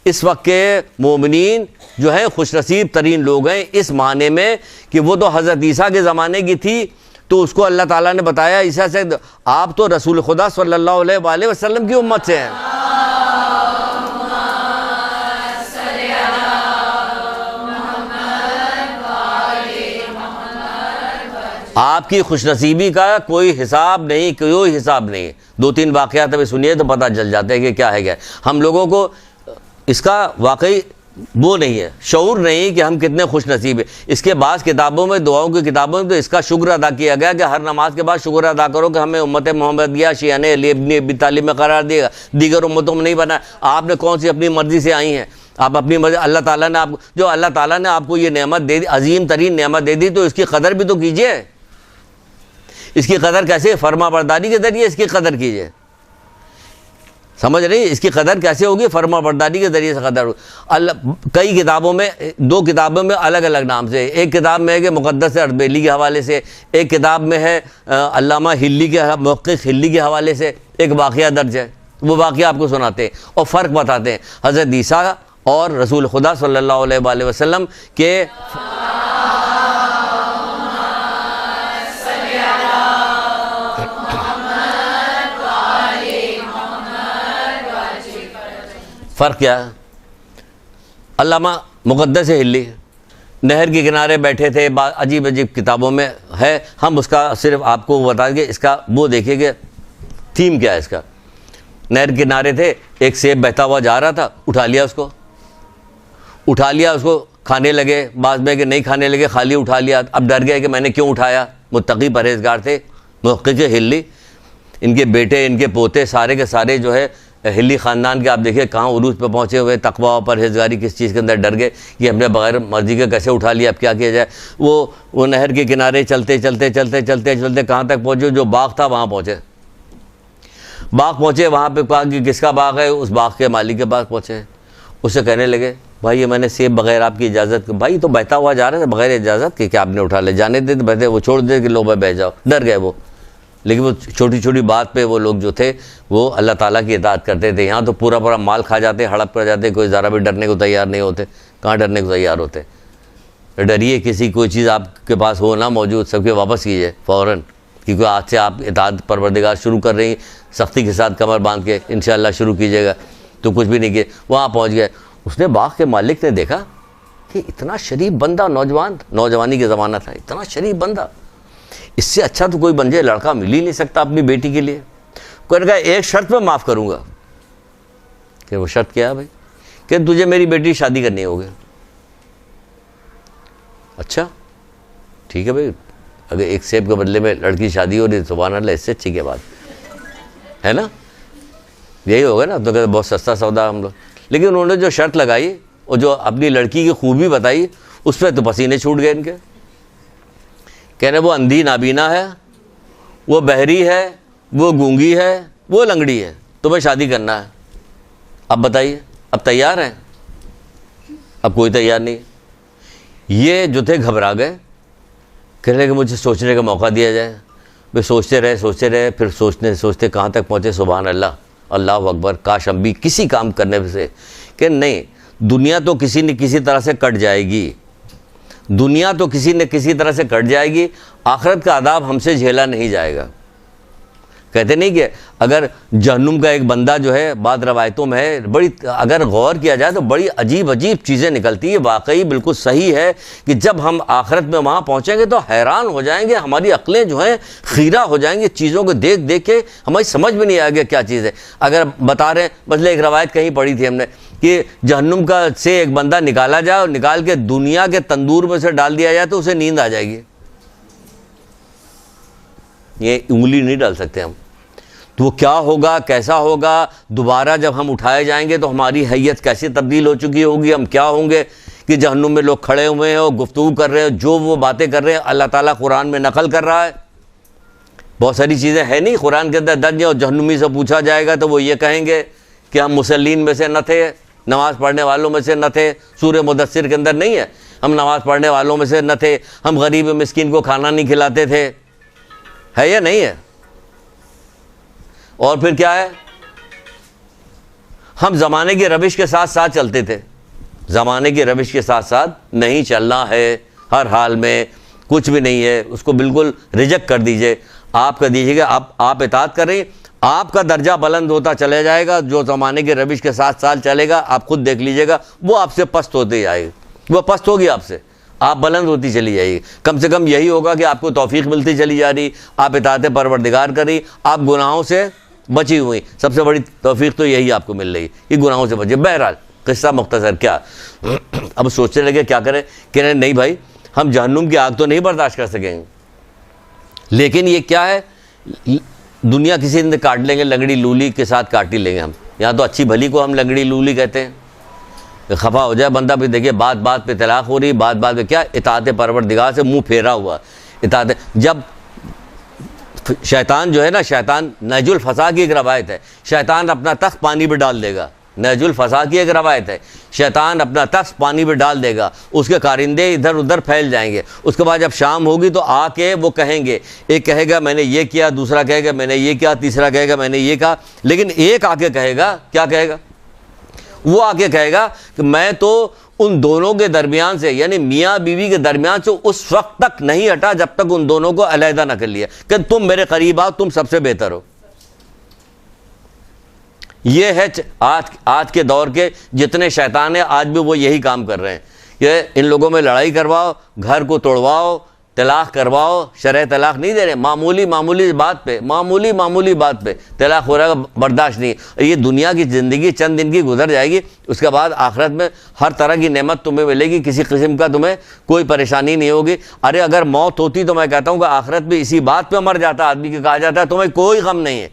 اس وقت کے مومنین جو ہیں خوش نصیب ترین لوگ ہیں، اس معنی میں کہ وہ تو حضرت عیسیٰ کے زمانے کی تھی تو اس کو اللہ تعالیٰ نے بتایا عیسیٰ سے آپ تو رسول خدا صلی اللہ علیہ وآلہ وسلم کی امت سے ہیں. آپ کی خوش نصیبی کا کوئی حساب نہیں، کوئی حساب نہیں. 2-3 واقعات ابھی سنیے تو پتہ چل جاتا ہے کہ کیا ہے. ہم لوگوں کو اس کا واقعی وہ نہیں ہے، شعور نہیں کہ ہم کتنے خوش نصیب ہیں. اس کے بعض کتابوں میں، دعاؤں کی کتابوں میں تو اس کا شکر ادا کیا گیا کہ ہر نماز کے بعد شکر ادا کرو کہ ہمیں امت محمدیہ شیعہ نے علی ابن ابی طالب میں قرار دیا، دیگر امتوں میں نہیں بنا. آپ نے کون سی اپنی مرضی سے آئی ہیں؟ آپ اپنی مرضی. اللہ تعالیٰ نے اللہ تعالیٰ نے آپ کو یہ نعمت دے دی، عظیم ترین نعمت دے دی، تو اس کی قدر بھی تو کیجئے. اس کی قدر کیسے؟ فرما برداری کے ذریعے اس کی قدر کیجئے. سمجھ رہی؟ اس کی قدر کیسے ہوگی؟ فرما برداری کے ذریعے سے قدر ہوگی. کئی کتابوں میں، 2 کتابوں میں الگ الگ نام سے. ایک کتاب میں ہے کہ مقدس اردبیلی کے حوالے سے، ایک کتاب میں ہے علامہ ہلی کے محقق ہلی کے حوالے سے ایک واقعہ درج ہے. وہ واقعہ آپ کو سناتے ہیں اور فرق بتاتے ہیں حضرت عیسیٰ اور رسول خدا صلی اللہ علیہ وآلہ وسلم کے. فرق کیا ہے؟ علامہ مقدس ہلی نہر کے کنارے بیٹھے تھے، عجیب عجیب کتابوں میں ہے. ہم اس کا صرف آپ کو بتا دیں، اس کا وہ دیکھیے کہ تھیم کیا ہے اس کا. نہر کے کنارے تھے، ایک سیب بہتا ہوا جا رہا تھا، اٹھا لیا اس کو کھانے لگے. بعض میں کہ نہیں کھانے لگے، خالی اٹھا لیا. اب ڈر گئے کہ میں نے کیوں اٹھایا. متقی پرہیزگار تھے محقق ہلی. ان کے بیٹے، ان کے پوتے سارے کے سارے جو ہے ہلی خاندان کے آپ دیکھیں کہاں عروج پہ پہنچے ہوئے. تقویٰ اور پرہیزگاری کس چیز کے اندر ڈر گئے کہ ہم نے بغیر مرضی کے کیسے اٹھا لیا، اب کیا کیا جائے. وہ نہر کے کنارے چلتے کہاں تک پہنچے؟ جو باغ تھا وہاں پہنچے. وہاں پہ کہا کہ کس کا باغ ہے؟ اس باغ کے مالک کے پاس پہنچے. اسے کہنے لگے بھائی یہ میں نے سیب بغیر آپ کی اجازت کے، بھائی تو بہتا ہوا جا رہا تھا بغیر اجازت کے، کیا آپ نے اٹھا لے؟ جانے دے بہتے، وہ چھوڑ دے کہ لو بھائی بہ جاؤ. ڈر گئے وہ. لیکن وہ چھوٹی چھوٹی بات پہ وہ لوگ جو تھے وہ اللہ تعالیٰ کی اطاعت کرتے تھے. یہاں تو پورا مال کھا جاتے، ہڑپ کر جاتے، کوئی ذرا بھی ڈرنے کو تیار نہیں ہوتے. کہاں ڈرنے کو تیار ہوتے؟ ڈریے کسی کوئی چیز آپ کے پاس ہو نہ موجود، سب کے واپس کیجیے فوراً، کیونکہ آج سے آپ اطاعت پروردگار شروع کر رہی ہیں. سختی کے ساتھ کمر باندھ کے انشاءاللہ شروع کیجیے گا تو کچھ بھی نہیں کیے. وہاں پہنچ گئے. اس نے باغ کے مالک نے دیکھا کہ اتنا شریف بندہ، نوجوانی کے زمانہ تھا، اتنا شریف بندہ، اس سے اچھا تو کوئی بن جائے لڑکا مل ہی نہیں سکتا اپنی بیٹی کے لیے. کوئی نے کہا ایک شرط پہ معاف کروں گا. کہ وہ شرط کیا ہے بھائی؟ کہ تجھے میری بیٹی شادی کرنی ہوگی. اچھا ٹھیک ہے بھائی، اگر ایک سیب کے بدلے میں لڑکی شادی ہو رہی ہے سبحان اللہ، اس سے اچھی کی بات ہے نا. یہی ہوگا نا. تو کہتے بہت سستا سودا ہم لوگ. لیکن انہوں نے جو شرط لگائی اور جو اپنی لڑکی کی خوبی بتائی، اس پہ تو پسینے چھوٹ گئے ان کے. کہنے وہ اندھی نابینا ہے، وہ بہری ہے، وہ گونگی ہے، وہ لنگڑی ہے، تمہیں شادی کرنا ہے. اب بتائیے، اب تیار ہیں؟ اب کوئی تیار نہیں. یہ جو تھے گھبرا گئے. کہنے کہ مجھے سوچنے کا موقع دیا جائے. وہ سوچتے رہے پھر سوچتے کہاں تک پہنچے. سبحان اللہ، اللہ اکبر. کاش ہم بھی کسی کام کرنے سے کہ نہیں، دنیا تو کسی نہ کسی طرح سے کٹ جائے گی. دنیا تو کسی نہ کسی طرح سے کٹ جائے گی. آخرت کا عذاب ہم سے جھیلا نہیں جائے گا. کہتے نہیں کہ اگر جہنم کا ایک بندہ جو ہے، بعض روایتوں میں ہے، بڑی اگر غور کیا جائے تو بڑی عجیب چیزیں نکلتی ہیں. واقعی بالکل صحیح ہے کہ جب ہم آخرت میں وہاں پہنچیں گے تو حیران ہو جائیں گے. ہماری عقلیں جو ہیں خیرہ ہو جائیں گی چیزوں کو دیکھ کے. ہماری سمجھ میں نہیں آئے گا کیا چیز ہے. اگر بتا رہے ہیں، مثلا ایک روایت کہیں پڑھی تھی ہم نے کہ جہنم کا سے ایک بندہ نکالا جائے اور نکال کے دنیا کے تندور میں سے ڈال دیا جائے تو اسے نیند آ جائے گی. یہ انگلی نہیں ڈال سکتے ہم. تو وہ کیا ہوگا، کیسا ہوگا، دوبارہ جب ہم اٹھائے جائیں گے تو ہماری حیت کیسے تبدیل ہو چکی ہوگی، ہم کیا ہوں گے کہ جہنم میں لوگ کھڑے ہوئے ہیں اور گفتگو کر رہے ہیں، جو وہ باتیں کر رہے ہیں اللہ تعالیٰ قرآن میں نقل کر رہا ہے. بہت ساری چیزیں ہیں نہیں قرآن کے اندر درج ہیں، اور جہنمی سے پوچھا جائے گا تو وہ یہ کہیں گے کہ ہم مسلین میں سے نہ تھے، نماز پڑھنے والوں میں سے نہ تھے. سورہ مدثر کے اندر نہیں ہے ہم نماز پڑھنے والوں میں سے نہ تھے، ہم غریب مسکین کو کھانا نہیں کھلاتے تھے، ہے یا نہیں ہے؟ اور پھر کیا ہے، ہم زمانے کی روش کے ساتھ ساتھ چلتے تھے. زمانے کی روش کے ساتھ ساتھ نہیں چلنا ہے، ہر حال میں کچھ بھی نہیں ہے، اس کو بالکل ریجیکٹ کر دیجئے. آپ کا دیجیے گا، آپ اطاعت کریں، آپ کا درجہ بلند ہوتا چلے جائے گا. جو زمانے کے روش کے ساتھ ساتھ چلے گا آپ خود دیکھ لیجئے گا وہ آپ سے پست ہوتے جائے گا، وہ پست ہوگی آپ سے، آپ بلند ہوتی چلی جائے گی. کم سے کم یہی ہوگا کہ آپ کو توفیق ملتی چلی جا رہی، آپ اطاعت پروردگار کری، آپ گناہوں سے بچی ہوئی. سب سے بڑی توفیق تو یہی آپ کو مل رہی کہ گناہوں سے بچے. بہرحال قصہ مختصر کیا، اب سوچنے لگے کیا کریں، کہ نہیں بھائی ہم جہنم کی آگ تو نہیں برداشت کر سکیں گے، لیکن یہ کیا ہے، دنیا کسی دن کاٹ لیں گے، لنگڑی لولی کے ساتھ کاٹ ہی لیں گے ہم. یہاں تو اچھی بھلی کو ہم لنگڑی لولی کہتے ہیں، خفا ہو جائے بندہ. بھی دیکھیے بات بات پہ طلاق ہو رہی، بات بات پہ کیا، اطاعت پروردگار سے منہ پھیرا ہوا. اطاعت جب شیطان جو ہے نا، شیطان نہج الفسا کی ایک روایت ہے، شیطان اپنا تخت پانی پہ ڈال دے گا. نہج الفسا کی ایک روایت ہے، شیطان اپنا تخت پانی پہ ڈال دے گا، اس کے کارندے ادھر ادھر پھیل جائیں گے. اس کے بعد جب شام ہوگی تو آ کے وہ کہیں گے، ایک کہے گا میں نے یہ کیا، دوسرا کہے گا میں نے یہ کیا، تیسرا کہے گا میں نے یہ کہا. لیکن ایک آ کے کہے گا، کیا کہے گا، وہ آ کے کہے گا کہ میں تو ان دونوں کے درمیان سے، یعنی میاں بیوی کے درمیان سے اس وقت تک نہیں ہٹا جب تک ان دونوں کو علیحدہ نہ کر لیا کہ تم میرے قریب آؤ، تم سب سے بہتر ہو. یہ ہے آج کے دور کے جتنے شیطان ہیں، آج بھی وہ یہی کام کر رہے ہیں کہ ان لوگوں میں لڑائی کرواؤ، گھر کو توڑواؤ، طلاق کرواؤ. شرع طلاق نہیں دے رہے، معمولی بات پہ طلاق ہو رہا ہے، برداشت نہیں. یہ دنیا کی زندگی چند دن کی گزر جائے گی، اس کے بعد آخرت میں ہر طرح کی نعمت تمہیں ملے گی، کسی قسم کا تمہیں کوئی پریشانی نہیں ہوگی. ارے اگر موت ہوتی تو میں کہتا ہوں کہ آخرت بھی اسی بات پہ مر جاتا آدمی، کہ کہا جاتا ہے تمہیں کوئی غم نہیں ہے.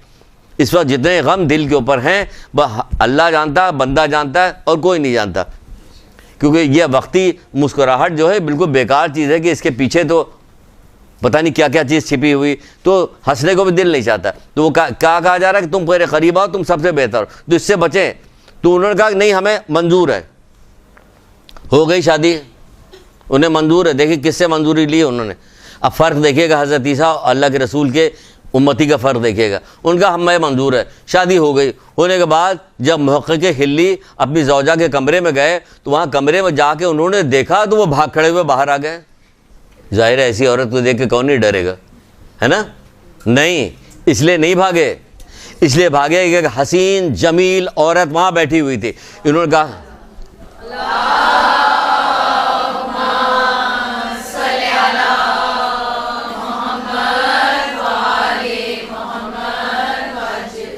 اس وقت جتنے غم دل کے اوپر ہیں اللہ جانتا ہے، بندہ جانتا ہے، اور کوئی نہیں جانتا. کیونکہ یہ وقتی مسکراہٹ جو ہے بالکل بیکار چیز ہے، کہ اس کے پیچھے تو پتہ نہیں کیا کیا چیز چھپی ہوئی، تو ہنسنے کو بھی دل نہیں چاہتا. تو وہ کیا کہا جا رہا ہے کہ تم میرے قریب آؤ، تم سب سے بہتر ہو، تو اس سے بچیں. تو انہوں نے کہا کہ نہیں ہمیں منظور ہے. ہو گئی شادی، انہیں منظور ہے. دیکھیے کس سے منظوری لی انہوں نے. اب فرق دیکھیے گا حضرت عیسیٰ اللہ کے رسول کے امتی کا فرق دیکھیے گا. ان کا ہمیں منظور ہے. شادی ہو گئی، ہونے کے بعد جب محقق ہلی اپنی زوجہ کے کمرے میں گئے تو وہاں کمرے میں جا کے انہوں نے دیکھا تو وہ بھاگ کھڑے ہوئے باہر آ گئے. ظاہر ہے ایسی عورت کو دیکھ کے کون نہیں ڈرے گا، ہے نا؟ نہیں، اس لیے نہیں بھاگے، اس لیے بھاگے کہ حسین جمیل عورت وہاں بیٹھی ہوئی تھی. انہوں نے کہا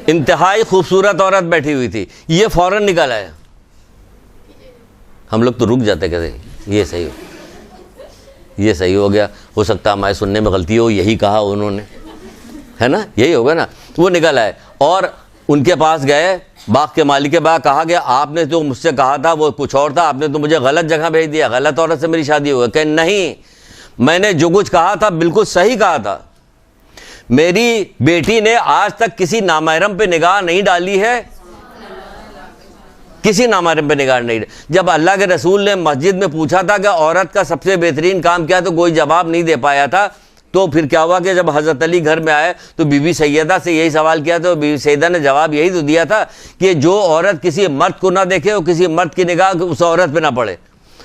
انتہائی خوبصورت عورت بیٹھی ہوئی تھی. یہ فوراً نکل آیا. ہم لوگ تو رک جاتے کہتے یہ صحیح ہو گیا، ہو سکتا ہے ہمارے سننے میں غلطی ہو، یہی کہا انہوں نے، ہے نا، یہی ہوگا نا. وہ نکل آئے اور ان کے پاس گئے، باغ کے مالک کے باغ. کہا گیا آپ نے جو مجھ سے کہا تھا وہ کچھ اور تھا، آپ نے تو مجھے غلط جگہ بھیج دیا، غلط عورت سے میری شادی ہو گئی. کہ نہیں، میں نے جو کچھ کہا تھا بالکل صحیح کہا تھا. میری بیٹی نے آج تک کسی نامحرم پہ نگاہ نہیں ڈالی ہے، کسی نامحرم پہ نگاہ نہیں ڈالی. جب اللہ کے رسول نے مسجد میں پوچھا تھا کہ عورت کا سب سے بہترین کام کیا، تو کوئی جواب نہیں دے پایا تھا. تو پھر کیا ہوا کہ جب حضرت علی گھر میں آئے تو بی بی سیدہ سے یہی سوال کیا، تو بی بی سیدہ نے جواب یہی تو دیا تھا کہ جو عورت کسی مرد کو نہ دیکھے اور کسی مرد کی نگاہ اس عورت پہ نہ پڑے.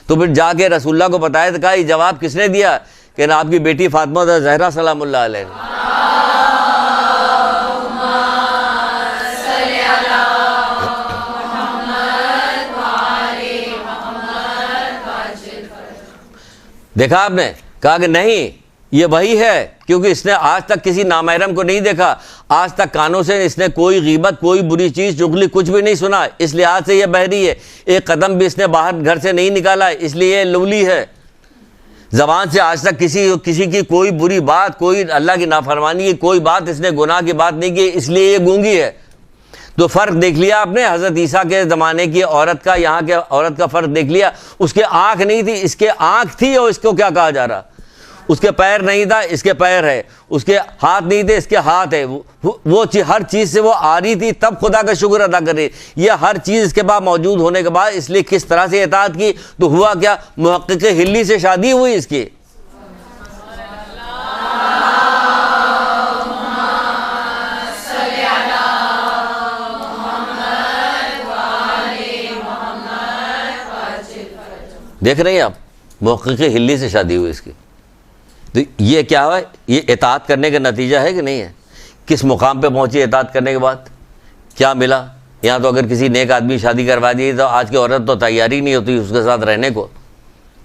تو پھر جا کے رسول اللہ کو بتایا تو کہا یہ جواب کس نے دیا، کہ آپ کی بیٹی فاطمہ زہرا سلام اللہ علیہ نے. دیکھا آپ نے، کہا کہ نہیں یہ وہی ہے، کیونکہ اس نے آج تک کسی نامحرم کو نہیں دیکھا، آج تک کانوں سے اس نے کوئی غیبت، کوئی بری چیز، چغلی کچھ بھی نہیں سنا، اس لحاظ سے یہ بحری ہے. ایک قدم بھی اس نے باہر گھر سے نہیں نکالا، اس لیے یہ لولی ہے. زبان سے آج تک کسی کی کوئی بری بات، کوئی اللہ کی نافرمانی کی کوئی بات، اس نے گناہ کی بات نہیں کی، اس لیے یہ گونگی ہے۔ تو فرق دیکھ لیا آپ نے حضرت عیسیٰ کے زمانے کی عورت کا، یہاں کے عورت کا فرق دیکھ لیا۔ اس کے آنکھ نہیں تھی، اس کے آنکھ تھی، اور اس کو کیا کہا جا رہا؟ اس کے پیر نہیں تھا، اس کے پیر ہے۔ اس کے ہاتھ نہیں تھے، اس کے ہاتھ ہے۔ وہ ہر چیز سے وہ آ رہی تھی، تب خدا کا شکر ادا کر رہی۔ یہ ہر چیز اس کے بعد موجود ہونے کے بعد اس لیے کس طرح سے اطاعت کی؟ تو ہوا کیا؟ محقق ہلی سے شادی ہوئی اس کی۔ دیکھ رہے ہیں آپ، محقق ہلی سے شادی ہوئی اس کی۔ تو یہ کیا ہوا؟ یہ اطاعت کرنے کا نتیجہ ہے کہ نہیں ہے؟ کس مقام پہ پہنچی اطاعت کرنے کے بعد؟ کیا ملا؟ یہاں تو اگر کسی نیک آدمی شادی کروا دی تو آج کی عورت تو تیاری نہیں ہوتی اس کے ساتھ رہنے کو۔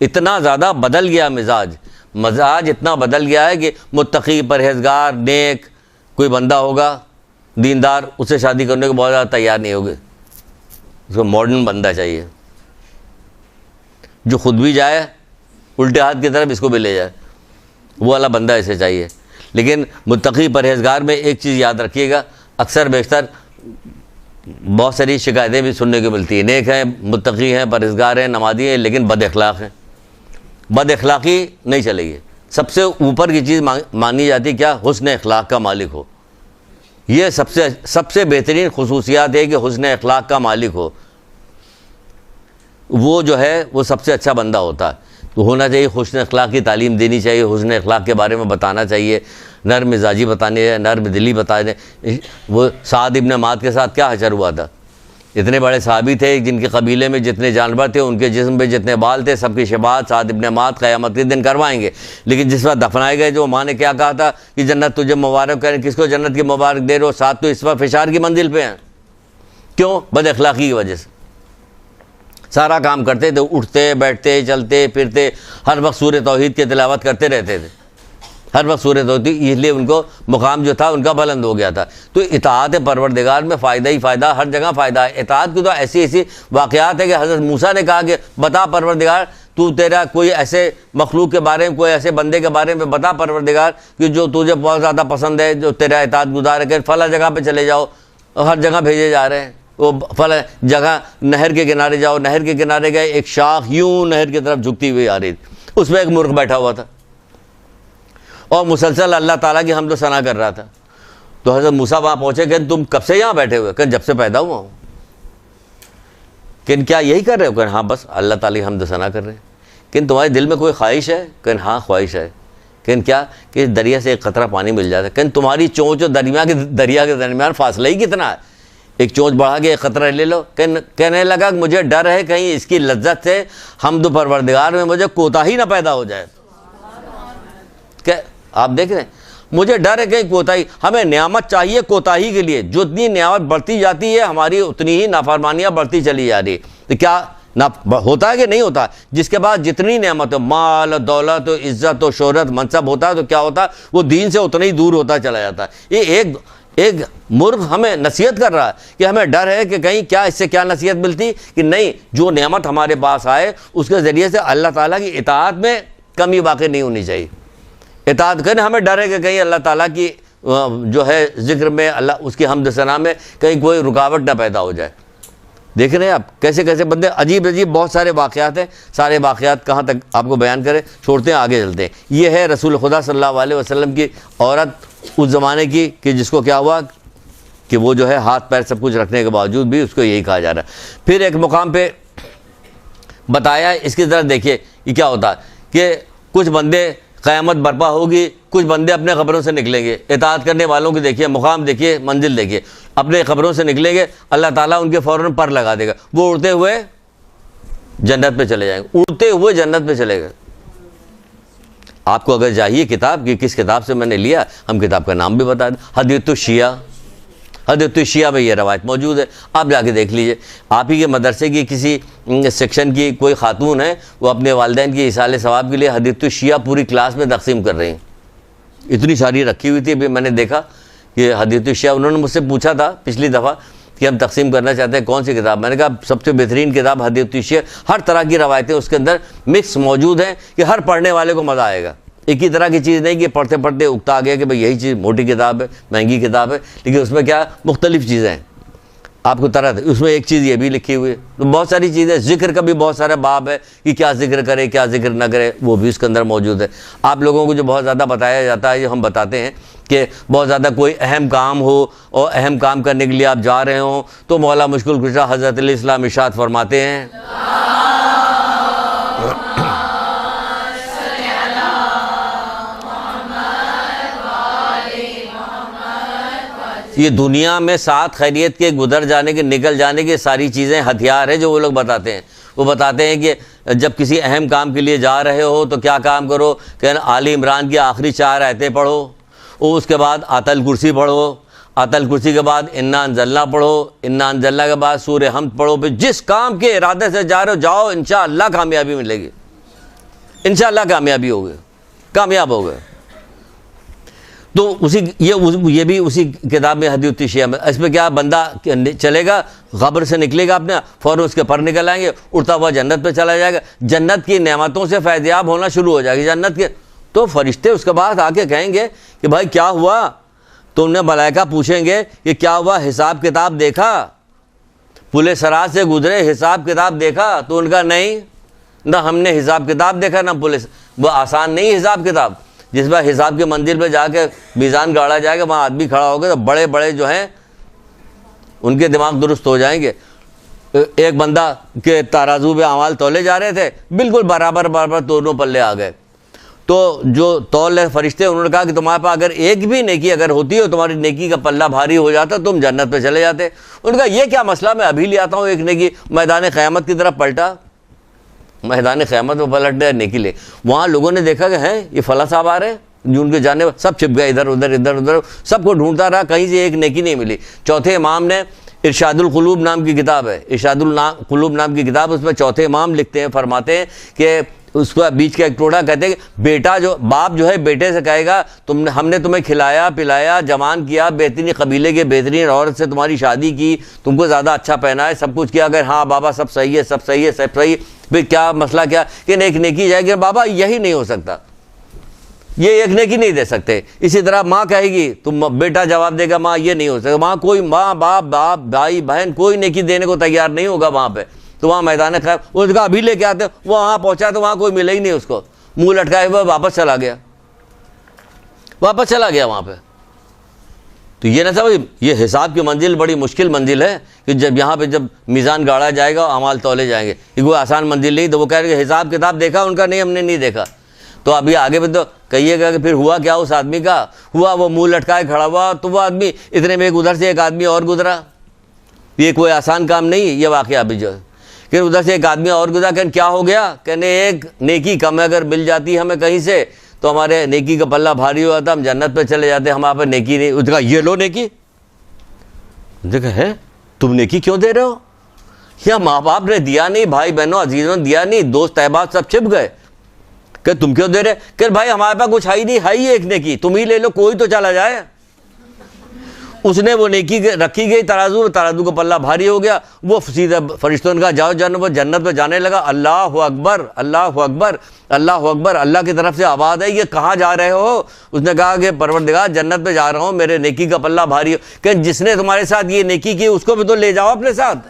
اتنا زیادہ بدل گیا مزاج اتنا بدل گیا ہے کہ متقی، پرہیزگار، نیک کوئی بندہ ہوگا دیندار، اس سے شادی کرنے کو بہت زیادہ تیار نہیں ہوگے۔ اس کو ماڈرن بندہ چاہیے جو خود بھی جائے الٹے ہاتھ کی طرف اس کو بھی لے جائے، وہ والا بندہ ایسے چاہیے۔ لیکن متقی پرہیزگار میں ایک چیز یاد رکھیے گا، اکثر بیشتر بہت ساری شکایتیں بھی سننے کو ملتی ہیں۔ نیک ہیں، متقی ہیں، پرہیزگار ہیں، نمازی ہیں، لیکن بد اخلاق ہیں۔ بد اخلاقی نہیں چلے گی۔ سب سے اوپر کی چیز مانی جاتی کیا؟ حسن اخلاق کا مالک ہو۔ یہ سب سے بہترین خصوصیات ہے کہ حسن اخلاق کا مالک ہو۔ وہ جو ہے وہ سب سے اچھا بندہ ہوتا ہے۔ تو ہونا چاہیے، حسن اخلاق کی تعلیم دینی چاہیے، حسن اخلاق کے بارے میں بتانا چاہیے، نرم مزاجی بتانی ہے، نرم دلی بتانے۔ وہ سعد ابن معاذ کے ساتھ کیا حشر ہوا تھا؟ اتنے بڑے صحابی تھے، جن کے قبیلے میں جتنے جانور تھے، ان کے جسم پہ جتنے بال تھے، سب کی شفاعت سعد ابن معاذ قیامت کے دن کروائیں گے۔ لیکن جس وقت دفنائے گئے، جو ماں نے کیا کہا تھا کہ جنت تجھے مبارک کریں، کس کو جنت کی مبارک دے رہے ہو؟ سعد تو اس وقت فشار کی منزل پہ ہیں۔ کیوں؟ بد اخلاقی کی وجہ سے۔ سارا کام کرتے تھے، اٹھتے بیٹھتے چلتے پھرتے، ہر وقت سورہ توحید کی تلاوت کرتے رہتے تھے، ہر وقت سورہ توحید، اس لیے ان کو مقام جو تھا ان کا بلند ہو گیا تھا۔ تو اطاعت پروردگار میں فائدہ ہی فائدہ، ہر جگہ فائدہ ہے۔ اطاعت کی تو ایسی واقعات ہے کہ حضرت موسیٰ نے کہا کہ بتا پروردگار، تو تیرا کوئی ایسے مخلوق کے بارے میں، کوئی ایسے بندے کے بارے میں بتا پروردگار کہ جو تجھے بہت زیادہ پسند ہے، جو تیرا اطاعت گزار ہے، کہ فلاں جگہ پہ چلے جاؤ۔ ہر جگہ بھیجے جا رہے ہیں، وہ فلاں جگہ نہر کے کنارے جاؤ، نہر کے کنارے گئے، ایک شاخ یوں نہر کی طرف جھکتی ہوئی آ رہی تھی، اس میں ایک مرغ بیٹھا ہوا تھا اور مسلسل اللہ تعالیٰ کی حمد و ثنا کر رہا تھا۔ تو حضرت موسیٰ وہاں پہنچے کہ تم کب سے یہاں بیٹھے ہوئے؟ کہ جب سے پیدا ہوا ہوں۔ کہ کیا یہی کر رہے ہو؟ کہ ہاں بس اللہ تعالیٰ کی حمد و ثنا کر رہے ہیں۔ کہ تمہارے دل میں کوئی خواہش ہے؟ کہ ہاں خواہش ہے۔ کہ کیا؟ کہ دریا سے ایک قطرہ پانی مل جاتا ہے۔ کہ تمہاری چونچ اور دریا کے درمیان فاصلہ ہی کتنا ہے؟ ایک چونچ بڑھا کے ایک قطرہ لے لو۔ کہنے لگا کہ مجھے ڈر ہے کہیں اس کی لذت سے حمد و پروردگار میں مجھے کوتاہی نہ پیدا ہو جائے۔ کہ آپ دیکھ رہے ہیں، مجھے ڈر ہے کہیں کوتاہی، ہمیں نعمت چاہیے کوتاہی کے لیے۔ جتنی نعمت بڑھتی جاتی ہے ہماری اتنی ہی نافرمانیاں بڑھتی چلی جا رہی ہے۔ تو کیا ہوتا ہے کہ نہیں ہوتا؟ جس کے بعد جتنی نعمت ہو، مال، دولت، عزت و شہرت، منصب ہوتا ہے تو کیا ہوتا ہے؟ وہ دین سے اتنا ہی دور ہوتا چلا جاتا ہے۔ یہ ایک مرغ ہمیں نصیحت کر رہا ہے کہ ہمیں ڈر ہے کہ کہیں کیا اس سے کیا نصیحت ملتی کہ نہیں، جو نعمت ہمارے پاس آئے اس کے ذریعے سے اللہ تعالیٰ کی اطاعت میں کمی واقع نہیں ہونی چاہیے۔ اطاعت کریں، ہمیں ڈر ہے کہ کہیں اللہ تعالیٰ کی جو ہے ذکر میں، اللہ اس کی حمد ثنا میں کہیں کوئی رکاوٹ نہ پیدا ہو جائے۔ دیکھ رہے ہیں آپ کیسے کیسے بندے، عجیب بہت سارے واقعات ہیں۔ سارے واقعات کہاں تک آپ کو بیان کریں، چھوڑتے ہیں آگے چلتے ہیں۔ یہ ہے رسول خدا صلی اللہ علیہ وسلم کی عورت اس زمانے کی، کہ جس کو کیا ہوا کہ وہ جو ہے ہاتھ پیر سب کچھ رکھنے کے باوجود بھی اس کو یہی کہا جا رہا ہے۔ پھر ایک مقام پہ بتایا، اس کی طرف دیکھیے یہ کیا ہوتا ہے کہ کچھ بندے، قیامت برپا ہوگی، کچھ بندے اپنے قبروں سے نکلیں گے۔ اطاعت کرنے والوں کی دیکھیے مقام، دیکھیے منزل، دیکھیے اپنے قبروں سے نکلیں گے، اللہ تعالیٰ ان کے فوراً پر لگا دے گا، وہ اڑتے ہوئے جنت پہ چلے جائیں گے، اڑتے ہوئے جنت پہ چلے گئے۔ آپ کو اگر چاہیے کتاب کہ کس کتاب سے میں نے لیا، ہم کتاب کا نام بھی بتا دیں، حدیث الشیعہ۔ حدیث الشیعہ میں یہ روایت موجود ہے، آپ جا کے دیکھ لیجئے۔ آپ ہی کے مدرسے کی کسی سیکشن کی کوئی خاتون ہے، وہ اپنے والدین کی ایصال ثواب کے لیے حدیث الشیعہ پوری کلاس میں تقسیم کر رہی ہیں۔ اتنی ساری رکھی ہوئی تھی، ابھی میں نے دیکھا کہ حدیث الشیعہ، انہوں نے مجھ سے پوچھا تھا پچھلی دفعہ کہ ہم تقسیم کرنا چاہتے ہیں کون سی کتاب. میں نے کہا سب سے بہترین کتاب حدیث التشریح، ہر طرح کی روایتیں اس کے اندر مکس موجود ہیں کہ ہر پڑھنے والے کو مزہ آئے گا. ایک ہی طرح کی چیز نہیں کہ پڑھتے پڑھتے اکتا آ گیا کہ بھئی یہی چیز موٹی کتاب ہے، مہنگی کتاب ہے، لیکن اس میں کیا مختلف چیزیں ہیں. آپ کو طرح اس میں ایک چیز یہ بھی لکھی ہوئی ہے. تو بہت ساری چیزیں، ذکر کا بھی بہت سارے باب ہے کہ کیا ذکر کرے کیا ذکر نہ کرے، وہ بھی اس کے اندر موجود ہے. آپ لوگوں کو جو بہت زیادہ بتایا جاتا ہے، جو ہم بتاتے ہیں کہ بہت زیادہ کوئی اہم کام ہو اور اہم کام کرنے کے لیے آپ جا رہے ہوں تو مولا مشکل کشا حضرت علیہ السلام ارشاد فرماتے ہیں یہ دنیا میں ساتھ خیریت کے گزر جانے کے نکل جانے کے ساری چیزیں ہتھیار ہیں جو وہ لوگ بتاتے ہیں. وہ بتاتے ہیں کہ جب کسی اہم کام کے لیے جا رہے ہو تو کیا کام کرو کہ آل عمران کی آخری 4 آیتیں پڑھو، اور اس کے بعد آیت الکرسی پڑھو، آیت الکرسی کے بعد انا انزلنا پڑھو، انا انزلنا کے بعد سورہ حمد پڑھو. پھر جس کام کے ارادے سے جا رہے ہو جاؤ، انشاءاللہ کامیابی ملے گی، انشاءاللہ کامیابی ہوگی، کامیاب ہو گئے. تو یہ بھی اسی کتاب میں حدیث التشریح میں. اس میں کیا بندہ چلے گا، قبر سے نکلے گا اپنے فوراً اس کے پر نکل آئیں گے، اڑتا ہوا جنت پہ چلا جائے گا، جنت کی نعمتوں سے فیضیاب ہونا شروع ہو جائے گی جنت کے. تو فرشتے اس کے بعد آ کے کہیں گے کہ بھائی کیا ہوا؟ تو انہیں ملائکہ پوچھیں گے کہ کیا ہوا، حساب کتاب دیکھا، پل صراط سے گزرے، حساب کتاب دیکھا؟ تو ان کا نہیں، نہ ہم نے حساب کتاب دیکھا نہ وہ آسان نہیں حساب کتاب. جس بار حساب کی منزل پہ جا کے میزان گاڑا جائے گا، وہاں آدمی کھڑا ہوگا تو بڑے بڑے جو ہیں ان کے دماغ درست ہو جائیں گے. ایک بندہ کے ترازو پہ اعمال تولے جا رہے تھے، بالکل برابر دونوں پلے آ گئے. تو جو تول فرشتے انہوں نے کہا کہ تمہارے پاس اگر ایک بھی نیکی اگر ہوتی ہو، تمہاری نیکی کا پلہ بھاری ہو جاتا، تم جنت پہ چلے جاتے. ان کا یہ کیا مسئلہ، میں ابھی لے آتا ہوں ایک نیکی. میدان قیامت کی طرف پلٹا، میدان قیامت میں پلٹ نیکی لے. وہاں لوگوں نے دیکھا کہ ہیں یہ فلاں صاحب آ رہے ہیں، جو ان کے جانے سب چھپ گئے ادھر ادھر، سب کو ڈھونڈتا رہا، کہیں سے ایک نیکی نہیں ملی. چوتھے امام نے ارشاد القلوب نام کی کتاب ہے، ارشاد القلوب نام کی کتاب، اس میں چوتھے امام لکھتے ہیں، فرماتے ہیں کہ اس کو بیچ کا ایک ٹوٹا کہتے ہیں کہ بیٹا جو باپ جو ہے بیٹے سے کہے گا ہم نے تمہیں کھلایا پلایا جوان کیا، بہترین قبیلے کے بہترین عورت سے تمہاری شادی کی، تم کو زیادہ اچھا پہنا ہے، سب کچھ کیا، اگر ہاں بابا سب صحیح ہے سب صحیح ہے سب صحیح، پھر کیا مسئلہ کیا کہ ایک نیکی جائے گی، بابا یہی نہیں ہو سکتا، یہ ایک نیکی نہیں دے سکتے. اسی طرح ماں کہے گی، تم بیٹا جواب دے گا ماں یہ نہیں ہو سکتا، وہاں کوئی ماں باپ بھائی بہن کوئی نیکی دینے کو تیار نہیں ہوگا وہاں پہ. تو وہاں میدان خیر اس کا ابھی لے کے آتے، وہ وہاں پہنچا تو وہاں کوئی ملے ہی نہیں اس کو، منہ لٹکائے ہوا واپس چلا گیا وہاں پہ. تو یہ نہ سمجھ، یہ حساب کی منزل بڑی مشکل منزل ہے کہ جب یہاں پہ جب میزان گاڑا جائے گا اعمال تولے جائیں گے، یہ کوئی آسان منزل نہیں. تو وہ کہہ رہے کہ حساب کتاب دیکھا، ان کا نہیں ہم نے نہیں دیکھا. تو ابھی آگے بھی تو کہیے گا کہ پھر ہوا کیا اس آدمی کا، ہوا وہ منہ لٹکائے کھڑا ہوا، تو وہ آدمی اتنے میں ادھر سے ایک آدمی اور گزرا. یہ کوئی آسان کام نہیں یہ واقعہ بھی جو ہے کہ ادھر سے ایک آدمی اور گزرا. کہ کیا ہو گیا، کہنے ایک نیکی کم اگر مل جاتی ہمیں کہیں سے تو ہمارے نیکی کا پلہ بھاری ہوا تھا، ہم جنت پہ چلے جاتے، ہمارے پہ نیکی نہیں. اس نے کہا یہ لو نیکی. دیکھا ہے تم نیکی کیوں دے رہے ہو، یا ماں باپ نے دیا نہیں، بھائی بہنوں عزیزوں نے دیا نہیں، دوست احباب سب چھپ گئے، کہ تم کیوں دے رہے؟ کہ بھائی ہمارے پاس کچھ ہے ہی نہیں، ہے ہی ایک نیکی، تم ہی لے لو، کوئی تو چلا جائے. اس نے وہ نیکی رکھی گئی ترازو کا پلہ بھاری ہو گیا. وہ سیدھا فرشتوں نے کہا جاؤ جنت پہ جانے لگا. اللہ اکبر اللہ اکبر اللہ اکبر، اللہ کی طرف سے آواز ہے، یہ کہاں جا رہے ہو؟ اس نے کہا کہ پروردگار جنت پہ جا رہا ہوں، میرے نیکی کا پلہ بھاری ہو. کہ جس نے تمہارے ساتھ یہ نیکی کی اس کو بھی تو لے جاؤ اپنے ساتھ.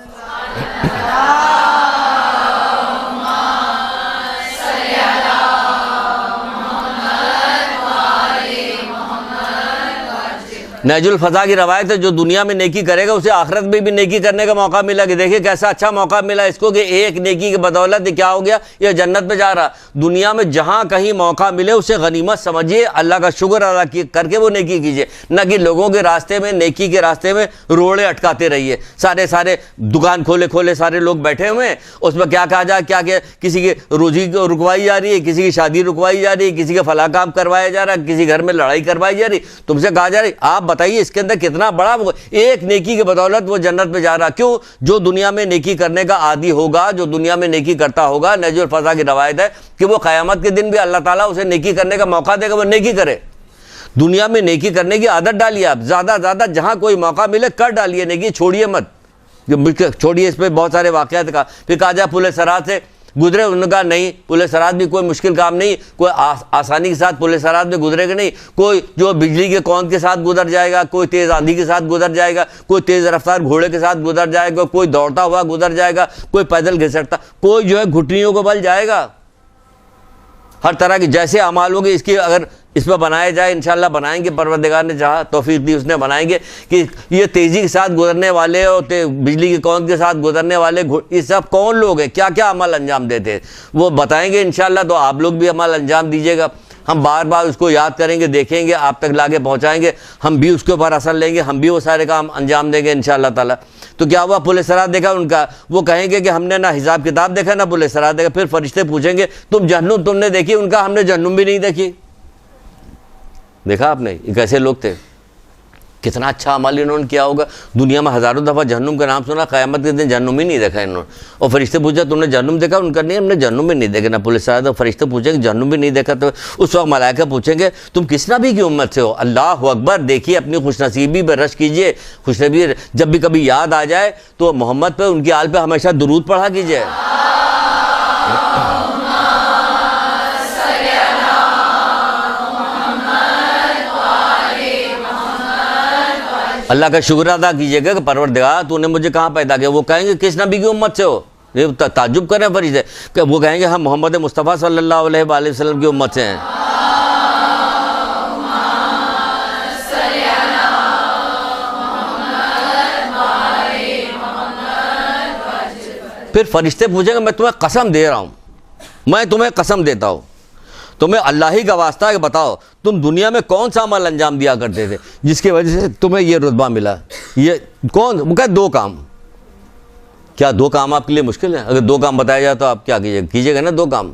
نہج الفضا کی روایت ہے، جو دنیا میں نیکی کرے گا اسے آخرت میں بھی نیکی کرنے کا موقع ملا. کہ دیکھیں کیسا اچھا موقع ملا اس کو کہ ایک نیکی کی بدولت کیا ہو گیا، یہ جنت پہ جا رہا. دنیا میں جہاں کہیں موقع ملے اسے غنیمت سمجھیے، اللہ کا شکر ادا کر کے وہ نیکی کیجیے، نہ کہ لوگوں کے راستے میں نیکی کے راستے میں روڑے اٹکاتے رہیے. سارے دکان کھولے سارے لوگ بیٹھے ہوئے ہیں، اس میں کیا کہا جائے، کیا کہ کسی کی روزی رکوائی جا رہی ہے، کسی کی شادی رکوائی جا رہی ہے، کسی کا فلاں کام کروایا جا رہا ہے، کسی گھر میں لڑائی کروائی جا رہی. تم سے کہا جا رہی آپ بتائیے اس کے اندر کتنا بڑا ایک نیکی کے بدولت وہ جنت پہ جا رہا. کیوں؟ جو دنیا میں نیکی کرنے کا عادی ہوگا، جو دنیا میں نیکی کرتا ہوگا، نہج الفضا کی روایت ہے کہ وہ قیامت کے دن بھی اللہ تعالیٰ اسے نیکی کرنے کا موقع دے گا، وہ نیکی کرے. دنیا میں نیکی کرنے کی عادت ڈالیے آپ، زیادہ جہاں کوئی موقع ملے کر ڈالیے نیکی، چھوڑیے مت. چھوڑیے اس پہ بہت سارے واقعات کا. پھر کہا جائے پل صراط سے گزرے, انہوں نے کہا نہیں, پل صراط بھی کوئی مشکل کام نہیں, کوئی آسانی کے ساتھ پل صراط میں گزرے گا نہیں. کوئی جو بجلی کے کون کے ساتھ گزر جائے گا, کوئی تیز آندھی کے ساتھ گزر جائے گا, کوئی تیز رفتار گھوڑے کے ساتھ گزر جائے گا, کوئی دوڑتا ہوا گزر جائے گا, کوئی پیدل گھسٹتا, کوئی جو ہے گھٹنیوں کو بل جائے گا. ہر طرح کی جیسے اعمال ہوگی اس کی اگر اس پہ بنایا جائے, انشاءاللہ بنائیں گے, پروردگار نے چاہا توفیق دی اس نے بنائیں گے کہ یہ تیزی کے ساتھ گزرنے والے اور بجلی کی کون کے ساتھ گزرنے والے یہ سب کون لوگ ہیں, کیا کیا عمل انجام دیتے ہیں, وہ بتائیں گے انشاءاللہ. تو آپ لوگ بھی عمل انجام دیجیے گا, ہم بار بار اس کو یاد کریں گے, دیکھیں گے, آپ تک لا کے پہنچائیں گے, ہم بھی اس کے اوپر اثر لیں گے, ہم بھی وہ سارے کام انجام دیں گے انشاءاللہ تعالیٰ. تو کیا ہوا, پل صراط دیکھا ان کا, وہ کہیں گے کہ ہم نے نہ حساب کتاب دیکھا نہ پل صراط دیکھا. پھر فرشتے پوچھیں گے تم جہنم تم نے دیکھی, ان کا ہم نے جہنم بھی نہیں دیکھی. دیکھا آپ نے یہ کیسے لوگ تھے, کتنا اچھا عمل انہوں نے کیا ہوگا. دنیا میں ہزاروں دفعہ جہنم کا نام سنا, قیامت کے دن جہنم ہی نہیں دیکھا انہوں نے. اور فرشتے پوچھا تم نے جہنم دیکھا, ان کا نہیں, ہم نے جہنم بھی نہیں دیکھا نہ پل صراط. فرشتے پوچھیں کہ جہنم بھی نہیں دیکھا, تو اس وقت ملائکہ پوچھیں گے تم کس نبی کی امت سے ہو. اللہ اکبر, دیکھیے اپنی خوش نصیبی پہ رش کیجیے, خوش نصیبی جب بھی کبھی یاد آ جائے تو محمد پہ, ان کی آل پہ ہمیشہ درود پڑھا کیجیے. اللہ کا شکر ادا کیجیے گا کہ پروردگار تو نے مجھے کہاں پیدا کیا. وہ کہیں گے کس نبی کی امت سے ہو, یہ تعجب کریں فرشتے کہ وہ کہیں گے ہم محمد مصطفیٰ صلی اللہ علیہ وآلہ وسلم کی امت سے ہیں. پھر فرشتے پوچھیں گے میں تمہیں قسم دے رہا ہوں, میں تمہیں قسم دیتا ہوں, تمہیں اللہ ہی کا واسطہ ہے کہ بتاؤ تم دنیا میں کون سا عمل انجام دیا کرتے تھے جس کی وجہ سے تمہیں یہ رتبہ ملا. یہ کون, وہ کہا 2 کام. کیا 2 کام آپ کے لیے مشکل ہے؟ اگر 2 کام بتایا جائے تو آپ کیا کیجیے گا نا 2 کام.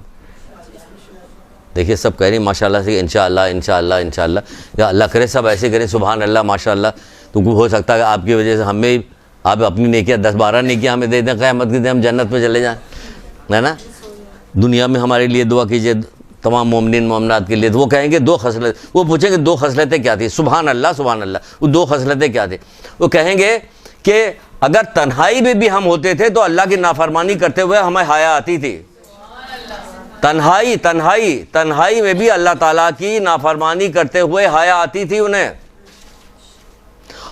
دیکھیے سب کہہ رہے ہیں ماشاء اللہ سے انشاءاللہ انشاءاللہ انشاءاللہ, یا اللہ کرے سب ایسے کریں سبحان اللہ ماشاء اللہ. تو ہو سکتا ہے کہ آپ کی وجہ سے ہمیں آپ اپنی نیکیاں 10-12 نیکیاں ہمیں دے دیں, قیامت کے دن ہم جنت میں چلے جائیں, ہے نا. دنیا میں ہمارے لیے دعا کیجیے تمام مومنین مومنات کے لیے. تو وہ کہیں گے 2 خصلت, وہ پوچھیں گے 2 خصلتیں کیا تھی. سبحان اللہ سبحان اللہ, وہ 2 خصلتیں کیا تھی. وہ کہیں گے کہ اگر تنہائی میں بھی ہم ہوتے تھے تو اللہ کی نافرمانی کرتے ہوئے ہمیں حیا آتی تھی. تنہائی میں بھی اللہ تعالیٰ کی نافرمانی کرتے ہوئے حیا آتی تھی انہیں.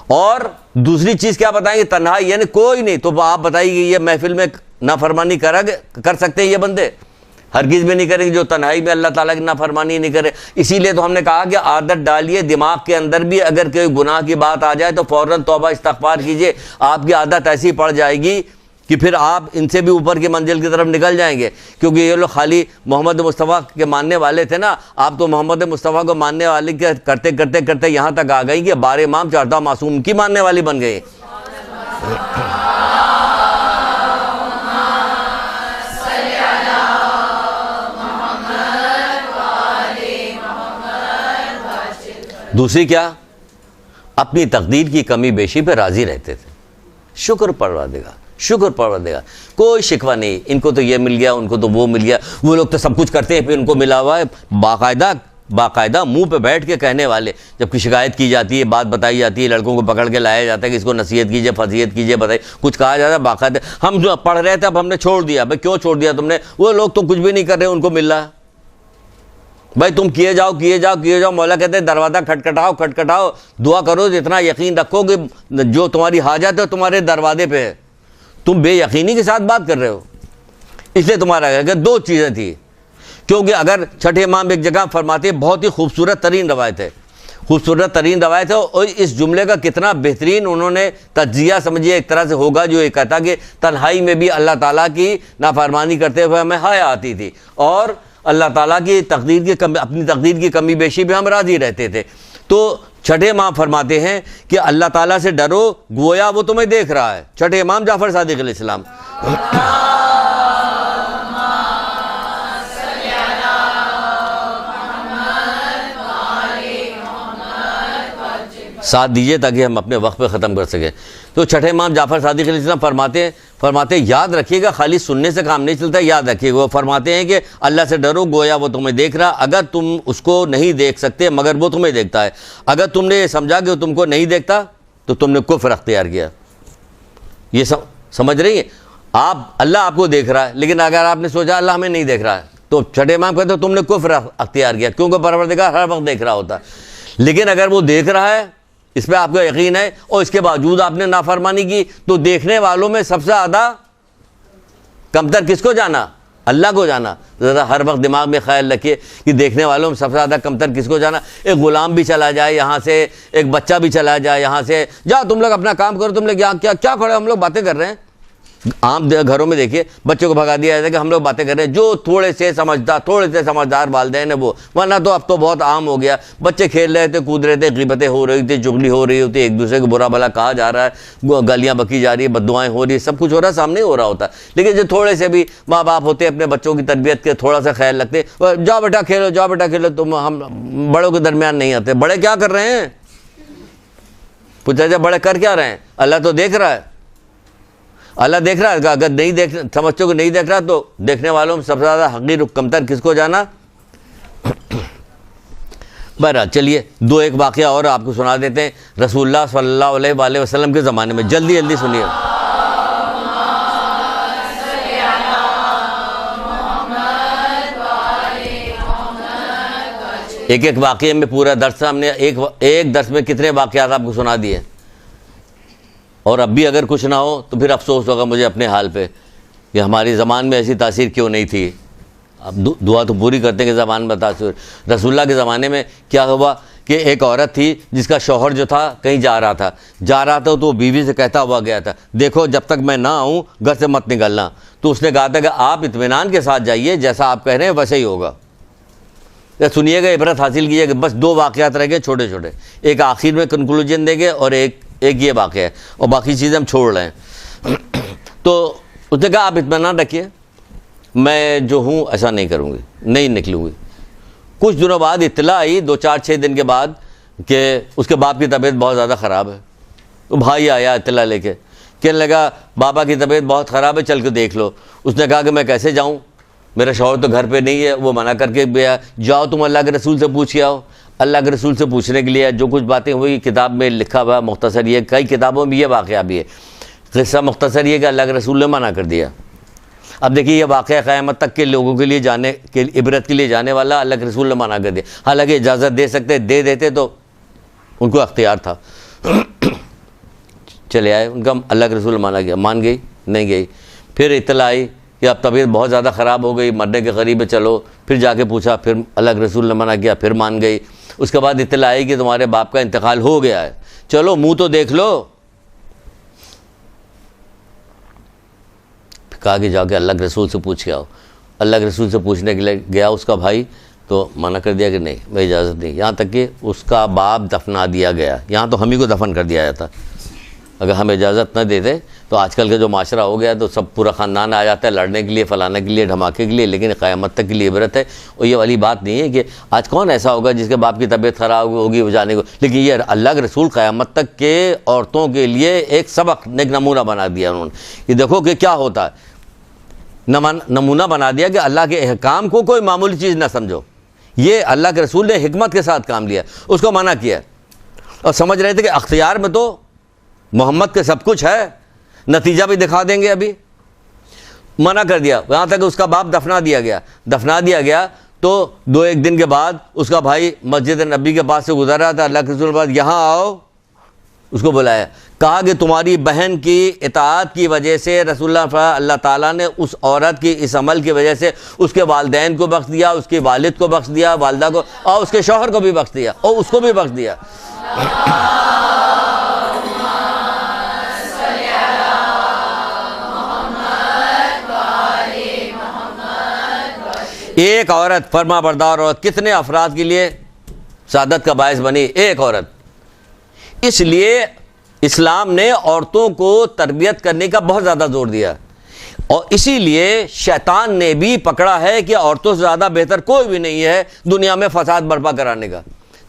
اور دوسری چیز کیا بتائیں گے, تنہائی یعنی کوئی نہیں. تو آپ بتائیے کہ یہ محفل میں نافرمانی کر سکتے ہیں یہ بندے؟ ہرگز بھی نہیں کریں گے جو تنہائی میں اللہ تعالیٰ کی نافرمانی نہیں کرے. اسی لیے تو ہم نے کہا کہ عادت ڈالیے دماغ کے اندر بھی, اگر کوئی گناہ کی بات آ جائے تو فوراً توبہ استغفار کیجیے. آپ کی عادت ایسی پڑ جائے گی کہ پھر آپ ان سے بھی اوپر کی منزل کی طرف نکل جائیں گے. کیونکہ یہ لوگ خالی محمد مصطفیٰ کے ماننے والے تھے نا, آپ تو محمد مصطفیٰ کو ماننے والے کرتے کرتے کرتے یہاں تک آ گئی کہ 12 امام 14 معصوم کی ماننے والی بن گئی. دوسری کیا, اپنی تقدیر کی کمی بیشی پہ راضی رہتے تھے. شکر پروردگار, کوئی شکوہ نہیں. ان کو تو یہ مل گیا, ان کو تو وہ مل گیا, وہ لوگ تو سب کچھ کرتے ہیں پھر ان کو ملا ہوا ہے. باقاعدہ منہ پہ بیٹھ کے کہنے والے, جب کوئی شکایت کی جاتی ہے, بات بتائی جاتی ہے, لڑکوں کو پکڑ کے لایا جاتا ہے کہ اس کو نصیحت کیجیے, فضیحت کیجیے, بتائیے, کچھ کہا جاتا ہے باقاعدہ. ہم جو پڑھ رہے تھے اب ہم نے چھوڑ دیا. بھائی کیوں چھوڑ دیا تم نے؟ وہ لوگ تو کچھ بھی نہیں کر رہے, ان کو مل رہا ہے. بھائی تم کیے جاؤ. مولا کہتے ہیں دروازہ کھٹکھٹاؤ, دعا کرو, اتنا یقین رکھو کہ جو تمہاری حاجت ہے تمہارے دروازے پہ ہے. تم بے یقینی کے ساتھ بات کر رہے ہو. اس لیے تمہارا کہ 2 چیزیں تھیں. کیونکہ اگر چھٹے امام ایک جگہ فرماتے ہیں, بہت ہی خوبصورت ترین روایت ہے, اور اس جملے کا کتنا بہترین انہوں نے تجزیہ سمجھیے ایک طرح سے ہوگا, جو یہ کہتا کہ تنہائی میں بھی اللہ تعالیٰ کی نافرمانی کرتے ہوئے ہمیں حیا آتی تھی, اور اللہ تعالیٰ کی اپنی تقدیر کی کمی بیشی پہ ہم راضی رہتے تھے. تو چھٹے امام فرماتے ہیں کہ اللہ تعالیٰ سے ڈرو گویا وہ تمہیں دیکھ رہا ہے. چھٹے امام جعفر صادق علیہ السلام. ساتھ دیجیے تاکہ ہم اپنے وقت پہ ختم کر سکیں. تو چھٹے امام جعفر صادق علیہ السلام فرماتے ہیں یاد رکھیے گا, خالی سننے سے کام نہیں چلتا, یاد رکھیے گا. وہ فرماتے ہیں کہ اللہ سے ڈرو گویا وہ تمہیں دیکھ رہا. اگر تم اس کو نہیں دیکھ سکتے مگر وہ تمہیں دیکھتا ہے. اگر تم نے یہ سمجھا کہ وہ تم کو نہیں دیکھتا تو تم نے کفر اختیار کیا. یہ سمجھ رہی ہیں آپ؟ اللہ آپ کو دیکھ رہا ہے، لیکن اگر آپ نے سوچا اللہ ہمیں نہیں دیکھ رہا ہے تو چھٹے امام کہتے تم نے کفر اختیار کیا، کیونکہ پروردگار ہر وقت دیکھ رہا ہوتا ہے۔ لیکن اگر وہ دیکھ رہا ہے، اس پہ آپ کو یقین ہے، اور اس کے باوجود آپ نے نافرمانی کی، تو دیکھنے والوں میں سب سے زیادہ کمتر کس کو جانا؟ اللہ کو جانا۔ ذرا ہر وقت دماغ میں خیال رکھیے کہ دیکھنے والوں میں سب سے زیادہ کمتر کس کو جانا؟ ایک غلام بھی چلا جائے یہاں سے، ایک بچہ بھی چلا جائے یہاں سے، جاؤ تم لوگ اپنا کام کرو، تم لوگ کیا کھڑے، ہم لوگ باتیں کر رہے ہیں۔ عام گھروں میں دیکھیے بچوں کو بھگا دیا جاتا ہے کہ ہم لوگ باتیں کر رہے ہیں، جو تھوڑے سے سمجھدار والدین ہیں وہ، ورنہ تو اب تو بہت عام ہو گیا، بچے کھیل رہے تھے، کود رہے تھے، غیبتیں ہو رہی تھی، چغلی ہو رہی ہوتی، ایک دوسرے کو برا بھلا کہا جا رہا ہے، گالیاں بکی جا رہی ہے، بددعائیں ہو رہی ہے، سب کچھ ہو رہا ہے، سامنے ہی ہو رہا ہوتا ہے۔ لیکن جو تھوڑے سے بھی ماں باپ ہوتے اپنے بچوں کی تربیت کے تھوڑا سا خیال رکھتے، جاؤ بیٹا کھیلو، جاؤ بیٹا کھیلو، تم ہم بڑوں کے درمیان نہیں آتے۔ بڑے کیا کر رہے ہیں؟ پوچھا جائے بڑے کر کیا رہے ہیں؟ اللہ تو دیکھ رہا ہے، اللہ دیکھ رہا ہے۔ اگر نہیں دیکھ سمجھتے کہ نہیں دیکھ رہا تو دیکھنے والوں میں سب سے زیادہ حقیر کمتر کس کو جانا؟ بہرحال چلیے دو ایک واقعہ اور آپ کو سنا دیتے ہیں رسول اللہ صلی اللہ علیہ وآلہ وسلم کے زمانے میں، جلدی جلدی سنیے۔ ایک ایک واقعے میں پورا درس، ہم نے ایک درس میں کتنے واقعات آپ کو سنا دیے، اور اب بھی اگر کچھ نہ ہو تو پھر افسوس ہوگا مجھے اپنے حال پہ کہ ہماری زبان میں ایسی تاثیر کیوں نہیں تھی۔ اب دعا تو پوری کرتے ہیں کہ زبان میں تاثیر۔ رسول اللہ کے زمانے میں کیا ہوا کہ ایک عورت تھی جس کا شوہر جو تھا کہیں جا رہا تھا تو وہ بیوی سے کہتا ہوا گیا تھا، دیکھو جب تک میں نہ آؤں گھر سے مت نکلنا۔ تو اس نے کہا تھا کہ آپ اطمینان کے ساتھ جائیے، جیسا آپ کہہ رہے ہیں ویسے ہی ہوگا۔ سنیے گا، عبرت حاصل کیجیے گا۔ بس دو واقعات رہ گئے چھوٹے چھوٹے، ایک آخر میں کنکلوژن دیں گے اور ایک یہ واقعہ ہے، اور باقی چیزیں ہم چھوڑ رہے ہیں۔ تو اس نے کہا آپ اطمینان رکھیے، میں جو ہوں ایسا نہیں کروں گی، نہیں نکلوں گی۔ کچھ دنوں بعد اطلاع آئی، 2-4-6 دن کے بعد، کہ اس کے باپ کی طبیعت بہت زیادہ خراب ہے۔ تو بھائی آیا اطلاع لے کے، کہنے لگا بابا کی طبیعت بہت خراب ہے، چل کے دیکھ لو۔ اس نے کہا کہ میں کیسے جاؤں، میرا شوہر تو گھر پہ نہیں ہے۔ وہ منع کر کے گیا، جاؤ تم اللہ کے رسول سے پوچھ کے آؤ۔ اللہ کے رسول سے پوچھنے کے لیے جو کچھ باتیں ہوئی کتاب میں لکھا ہوا مختصر، یہ کئی کتابوں میں یہ واقعہ بھی ہے، قصہ مختصر یہ کہ اللہ کے رسول نے منع کر دیا۔ اب دیکھیے یہ واقعہ قیامت تک کے لوگوں کے لیے جانے کے عبرت کے لیے جانے والا، اللہ کے رسول نے منع کر دیا۔ حالانکہ اجازت دے سکتے، دے دیتے تو ان کو اختیار تھا۔ چلے آئے، ان کا اللہ کے رسول نے منع کیا، مان گئی نہیں گئی۔ پھر اطلاع آئی کہ اب طبیعت بہت زیادہ خراب ہو گئی، مرنے کے قریب ہے، چلو۔ پھر جا کے پوچھا، پھر اللہ کے رسول نے منع کیا، پھر مان گئی۔ اس کے بعد اطلاع آئی کہ تمہارے باپ کا انتقال ہو گیا ہے، چلو منہ تو دیکھ لو۔ کہا کہ جا کے اللہ کے رسول سے پوچھ کے آؤ۔ اللہ کے رسول سے پوچھنے کے لیے گیا اس کا بھائی، تو منع کر دیا کہ نہیں، میں اجازت نہیں۔ یہاں تک کہ اس کا باپ دفنا دیا گیا، یہاں تو ہم ہی کو دفن کر دیا جاتا۔ اگر ہم اجازت نہ دیتے تو آج کل کا جو معاشرہ ہو گیا تو سب پورا خاندان آ جاتا ہے لڑنے کے لیے، فلانے کے لیے، دھماکے کے لیے، لیکن قیامت تک کے لیے عبرت ہے۔ اور یہ والی بات نہیں ہے کہ آج کون ایسا ہوگا جس کے باپ کی طبیعت خراب ہوگی وہ جانے کو، لیکن یہ اللہ کے رسول قیامت تک کے عورتوں کے لیے ایک سبق، ایک نمونہ بنا دیا انہوں نے کہ دیکھو کہ کیا ہوتا ہے۔ نمونہ بنا دیا کہ اللہ کے احکام کو کوئی معمولی چیز نہ سمجھو۔ یہ اللہ کے رسول نے حکمت کے ساتھ کام لیا، اس کو منع کیا، اور سمجھ رہے تھے کہ اختیار میں تو محمد کے سب کچھ ہے، نتیجہ بھی دکھا دیں گے۔ ابھی منع کر دیا، یہاں تک اس کا باپ دفنا دیا گیا۔ تو 2-1 دن کے بعد اس کا بھائی مسجد نبی کے پاس سے گزر رہا تھا، اللہ کے رسول کے پاس، یہاں آؤ، اس کو بلایا، کہا کہ تمہاری بہن کی اطاعت کی وجہ سے رسول اللہ تعالیٰ نے اس عورت کی اس عمل کی وجہ سے اس کے والدین کو بخش دیا، اس کے والد کو بخش دیا، والدہ کو، اور اس کے شوہر کو بھی بخش دیا، اور اس کو بھی بخش دیا۔ ایک عورت، فرما بردار عورت، کتنے افراد کے لیے سعادت کا باعث بنی؟ ایک عورت۔ اس لیے اسلام نے عورتوں کو تربیت کرنے کا بہت زیادہ زور دیا، اور اسی لیے شیطان نے بھی پکڑا ہے کہ عورتوں سے زیادہ بہتر کوئی بھی نہیں ہے دنیا میں فساد برپا کرانے کا۔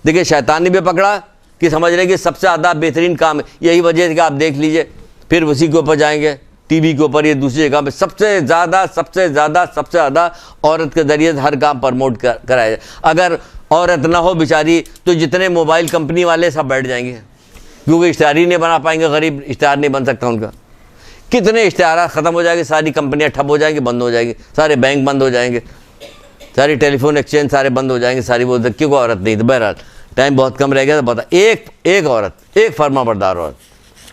دیکھیں شیطان نے بھی پکڑا کہ سمجھ رہے کہ سب سے زیادہ بہترین کام ہے، یہی وجہ ہے کہ آپ دیکھ لیجئے، پھر اسی کے اوپر جائیں گے، ٹی وی کے اوپر، یہ دوسری جگہ پہ سب سے زیادہ عورت کے ذریعے ہر کام پرموٹ کرایا جائے۔ اگر عورت نہ ہو بیچاری تو جتنے موبائل کمپنی والے سب بیٹھ جائیں گے، کیونکہ اشتہار ہی نہیں بنا پائیں گے، غریب اشتہار نہیں بن سکتا ان کا۔ کتنے اشتہارات ختم ہو جائیں گے, ساری کمپنیاں ٹھپ ہو جائیں گی, بند ہو جائیں گی, سارے بینک بند ہو جائیں گے, ساری ٹیلی فون ایکسچینج سارے بند ہو جائیں گے, ساری وہ کیوں کو عورت نہیں. تو بہرحال ٹائم بہت کم رہ گیا, تو بتا ایک عورت, ایک فرما بردار عورت.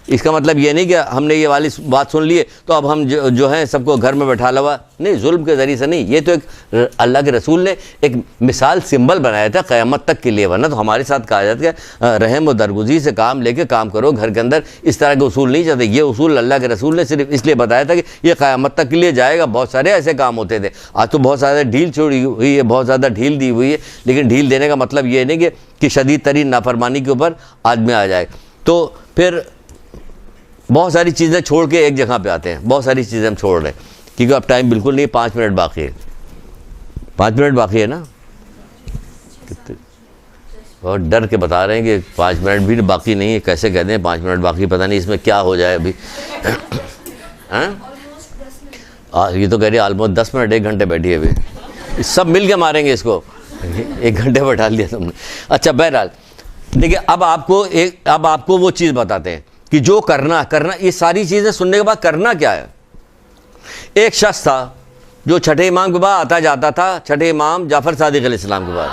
اس کا مطلب یہ نہیں کہ ہم نے یہ والی بات سن لی تو اب ہم جو ہیں سب کو گھر میں بٹھا لوا, نہیں, ظلم کے ذریعے سے نہیں. یہ تو ایک اللہ کے رسول نے ایک مثال سمبل بنایا تھا قیامت تک کے لیے, ورنہ تو ہمارے ساتھ کہا جاتا ہے کہ رحم و درگزی سے کام لے کے کام کرو گھر کے اندر. اس طرح کے اصول نہیں چاہتے. یہ اصول اللہ کے رسول نے صرف اس لیے بتایا تھا کہ یہ قیامت تک کے لیے جائے گا. بہت سارے ایسے کام ہوتے تھے, آج تو بہت زیادہ ڈھیل چھوڑی ہوئی ہے, بہت زیادہ ڈھیل دی ہوئی ہے, لیکن ڈھیل دینے کا مطلب یہ نہیں کہ شدید ترین نافرمانی کے اوپر آدمی آ جائے. تو پھر بہت ساری چیزیں چھوڑ کے ایک جگہ پہ آتے ہیں, بہت ساری چیزیں ہم چھوڑ رہے ہیں کیونکہ اب ٹائم بالکل نہیں, 5 منٹ باقی ہے. 5 منٹ باقی ہے نا, اور ڈر کے بتا رہے ہیں کہ 5 منٹ بھی باقی نہیں ہے. کیسے کہتے ہیں 5 منٹ باقی, پتہ نہیں اس میں کیا ہو جائے ابھی. یہ تو کہہ رہی ہے آلموسٹ 10 منٹ, 1 گھنٹے بیٹھی ہے ابھی. سب مل کے ماریں گے اس کو, 1 گھنٹے بٹھا لیا تم نے. اچھا بہرحال دیکھیے, اب آپ کو وہ چیز بتاتے ہیں کہ جو کرنا, یہ ساری چیزیں سننے کے بعد کرنا کیا ہے. ایک شخص تھا جو چھٹے امام کے بعد آتا جاتا تھا, چھٹے امام جعفر صادق علیہ السلام کے بعد.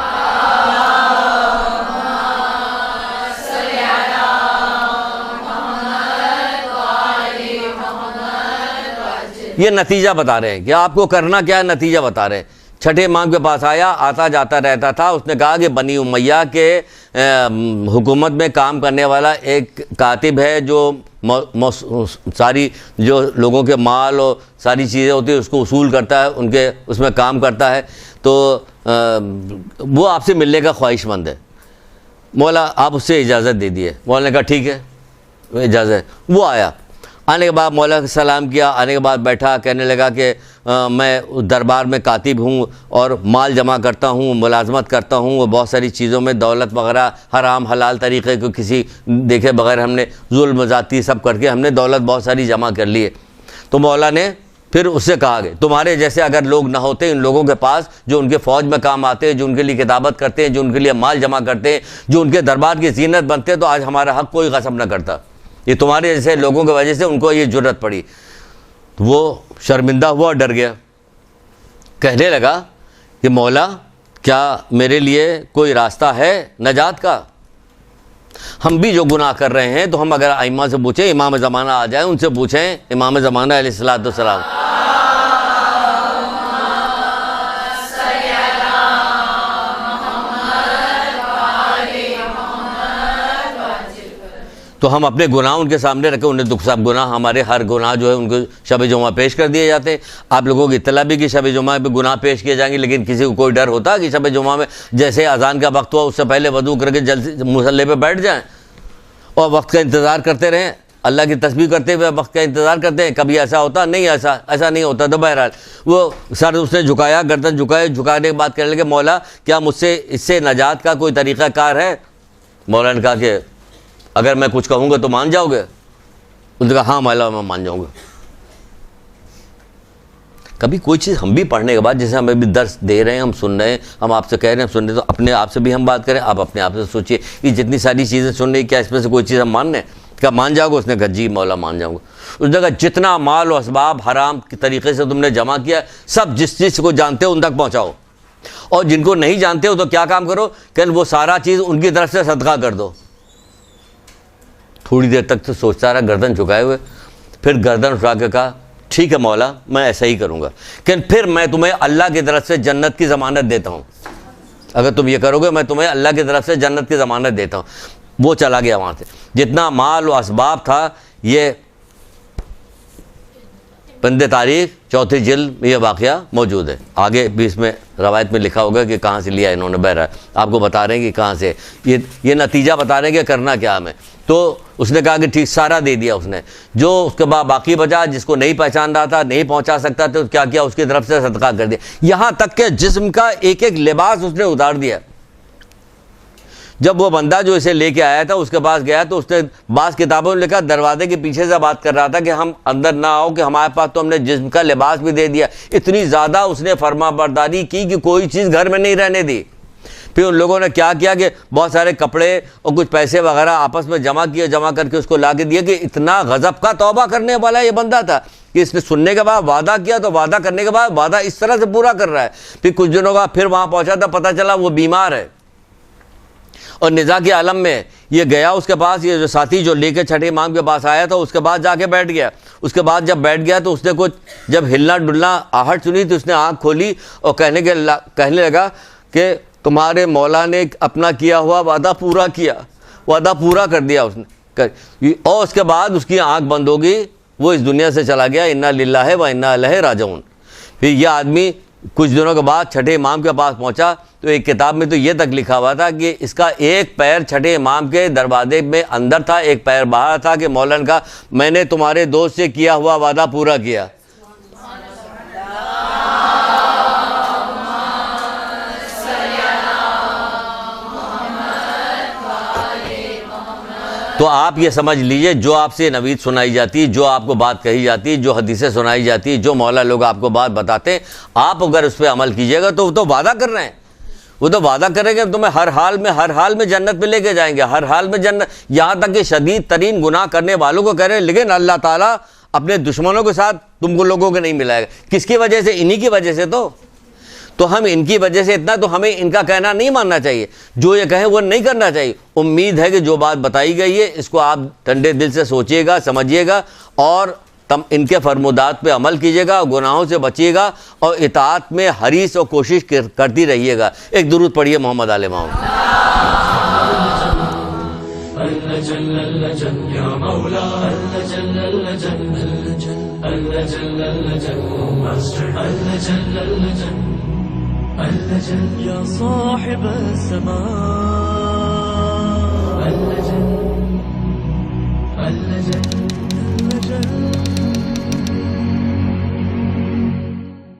یہ نتیجہ بتا رہے ہیں کہ آپ کو کرنا کیا ہے, نتیجہ بتا رہے ہیں. چھٹے امام کے پاس آیا, آتا جاتا رہتا تھا. اس نے کہا کہ بنی امیہ کے حکومت میں کام کرنے والا ایک کاتب ہے جو ساری جو لوگوں کے مال اور ساری چیزیں ہوتی ہیں اس کو اصول کرتا ہے, ان کے اس میں کام کرتا ہے. تو وہ آپ سے ملنے کا خواہش مند ہے. مولا آپ اس سے اجازت دے دیے. مولا نے کہا ٹھیک ہے اجازت. وہ آیا, آنے کے بعد مولا کا سلام کیا, آنے کے بعد بیٹھا, کہنے لگا کہ میں دربار میں کاتب ہوں اور مال جمع کرتا ہوں, ملازمت کرتا ہوں, وہ بہت ساری چیزوں میں دولت وغیرہ حرام حلال طریقے کو کسی دیکھے بغیر ہم نے ظلم زیادتی سب کر کے ہم نے دولت بہت ساری جمع کر لی ہے. تو مولا نے پھر اس سے کہا کہ تمہارے جیسے اگر لوگ نہ ہوتے ان لوگوں کے پاس جو ان کے فوج میں کام آتے ہیں, جو ان کے لیے کتابت کرتے ہیں, جو ان کے لیے مال جمع کرتے ہیں, جو ان کے دربار کی زینت بنتے ہیں, تو آج ہمارا حق کوئی غصب نہ کرتا. یہ تمہارے جیسے لوگوں کی وجہ سے ان کو یہ جرت پڑی. وہ شرمندہ ہوا, ڈر گیا, کہنے لگا کہ مولا کیا میرے لیے کوئی راستہ ہے نجات کا. ہم بھی جو گناہ کر رہے ہیں تو ہم اگر ائمہ سے پوچھیں, امام زمانہ آ جائیں ان سے پوچھیں, امام زمانہ علیہ السلام تو ہم اپنے گناہ ان کے سامنے رکھیں, انہیں دکھ سب گناہ, ہمارے ہر گناہ جو ہے ان کو شب جمعہ پیش کر دیے جاتے ہیں. آپ لوگوں کی اطلاع بھی کہ شب جمعہ پہ گناہ پیش کیے جائیں گے, لیکن کسی کو کوئی ڈر ہوتا کہ شب جمعہ میں جیسے اذان کا وقت ہوا اس سے پہلے وضو کر کے جلد مصلی پہ بیٹھ جائیں اور وقت کا انتظار کرتے رہیں, اللہ کی تسبیح کرتے ہوئے وقت کا انتظار کرتے ہیں. کبھی ایسا ہوتا نہیں, ایسا نہیں ہوتا. تو بہرحال وہ سر اس نے جھکایا, گردن جھکانے کے بعد کہنے لگے مولا کیا مجھ سے اس سے نجات کا کوئی طریقہ کار ہے. مولا نے کہا کہ اگر میں کچھ کہوں گا تو مان جاؤ گے. انہوں نے کہا ہاں مولا میں مان جاؤں گا. کبھی کوئی چیز ہم بھی پڑھنے کے بعد جیسے ہمیں بھی درس دے رہے ہیں, ہم سن رہے ہیں, ہم آپ سے کہہ رہے ہیں, ہم سن رہے ہیں, تو اپنے آپ سے بھی ہم بات کریں. آپ اپنے آپ سے سوچئے یہ جتنی ساری چیزیں سن رہی, کیا اس میں سے کوئی چیز ہم مان رہے ہیں؟ کیا مان جاؤ گے؟ اس نے کہا جی مولا مان جاؤں گا. اس نے کہا جتنا مال و اسباب حرام کے طریقے سے تم نے جمع کیا سب جس چیز کو جانتے ہو ان تک پہنچاؤ, اور جن کو نہیں جانتے ہو تو کیا کام کرو کہ وہ سارا چیز ان کی طرف سے صدقہ کر دو. تھوڑی دیر تک تو سوچتا رہا گردن جھکائے ہوئے, پھر گردن اٹھا کے کہا ٹھیک ہے مولا میں ایسا ہی کروں گا, کہ پھر میں تمہیں اللہ کی طرف سے جنت کی ضمانت دیتا ہوں. اگر تم یہ کرو گے میں تمہیں اللہ کی طرف سے جنت کی ضمانت دیتا ہوں. وہ چلا گیا وہاں سے. جتنا مال و اسباب تھا یہ بند تاریخ 4 جلد میں یہ واقعہ موجود ہے. آگے بھی اس میں روایت میں لکھا ہوگا کہ کہاں سے لیا انہوں نے. بہرحال آپ کو بتا رہے ہیں کہ کہاں سے یہ نتیجہ بتا رہے ہیں کہ کرنا کیا ہمیں. تو اس نے کہا کہ ٹھیک سارا دے دیا اس نے. جو اس کے بعد باقی بچا جس کو نہیں پہچان رہا تھا, نہیں پہنچا سکتا تو کیا کیا, اس کی طرف سے صدقہ کر دیا. یہاں تک کہ جسم کا ایک ایک لباس اس نے اتار دیا. جب وہ بندہ جو اسے لے کے آیا تھا اس کے پاس گیا تو اس نے بعض کتابوں میں لکھا دروازے کے پیچھے سے بات کر رہا تھا کہ ہم اندر نہ آؤ کہ ہمارے پاس تو ہم نے جسم کا لباس بھی دے دیا. اتنی زیادہ اس نے فرما برداری کی کہ کوئی چیز گھر میں نہیں رہنے دی. پھر ان لوگوں نے کیا کیا کہ بہت سارے کپڑے اور کچھ پیسے وغیرہ آپس میں جمع کیے، جمع کر کے اس کو لا کے دیا کہ اتنا غضب کا توبہ کرنے والا یہ بندہ تھا کہ اس نے سننے کے بعد وعدہ کیا تو وعدہ کرنے کے بعد وعدہ اس طرح سے پورا کر رہا ہے. پھر کچھ دنوں بعد پھر وہاں پہنچا تھا، پتہ چلا وہ بیمار ہے اور نزاع کے عالم میں یہ گیا اس کے پاس، یہ جو ساتھی جو لے کے چھٹے امام کے پاس آیا تھا اس کے بعد جا کے بیٹھ گیا. اس کے بعد جب بیٹھ گیا تو اس نے کچھ جب ہلنا ڈلنا آہٹ سنی تو اس نے آنکھ کھولی اور کہنے لگا کہ تمہارے مولا نے اپنا کیا ہوا وعدہ پورا کیا، وعدہ پورا کر دیا اس نے. اور اس کے بعد اس کی آنکھ بند ہو گئی، وہ اس دنیا سے چلا گیا. انا للہ و انا الیہ راجعون. پھر یہ آدمی کچھ دنوں کے بعد چھٹے امام کے پاس پہنچا تو ایک کتاب میں تو یہ تک لکھا ہوا تھا کہ اس کا ایک پیر چھٹے امام کے دروازے میں اندر تھا، ایک پیر باہر تھا، کہ مولا نے کہا میں نے تمہارے دوست سے کیا ہوا وعدہ پورا کیا. تو آپ یہ سمجھ لیجئے جو آپ سے نوید سنائی جاتی، جو آپ کو بات کہی جاتی، جو حدیثیں سنائی جاتی، جو مولا لوگ آپ کو بات بتاتے ہیں، آپ اگر اس پہ عمل کیجئے گا تو وہ تو وعدہ کر رہے ہیں، وہ تو وعدہ کریں گے تمہیں ہر حال میں جنت پہ لے کے جائیں گے، ہر حال میں جنت. یہاں تک کہ شدید ترین گناہ کرنے والوں کو کہہ رہے ہیں لیکن اللہ تعالیٰ اپنے دشمنوں کے ساتھ تم کو لوگوں کو نہیں ملائے گا. کس کی وجہ سے؟ انہی کی وجہ سے. تو ہم ان کی وجہ سے اتنا تو ہمیں ان کا کہنا نہیں ماننا چاہیے، جو یہ کہیں وہ نہیں کرنا چاہیے. امید ہے کہ جو بات بتائی گئی ہے اس کو آپ ٹھنڈے دل سے سوچیے گا، سمجھیے گا اور ان کے فرمودات پہ عمل کیجیے گا، گناہوں سے بچیے گا اور اطاعت میں حریص اور کوشش کرتی رہیے گا. ایک درود پڑھیے محمد آل محمد. يا صاحب السماء اللجن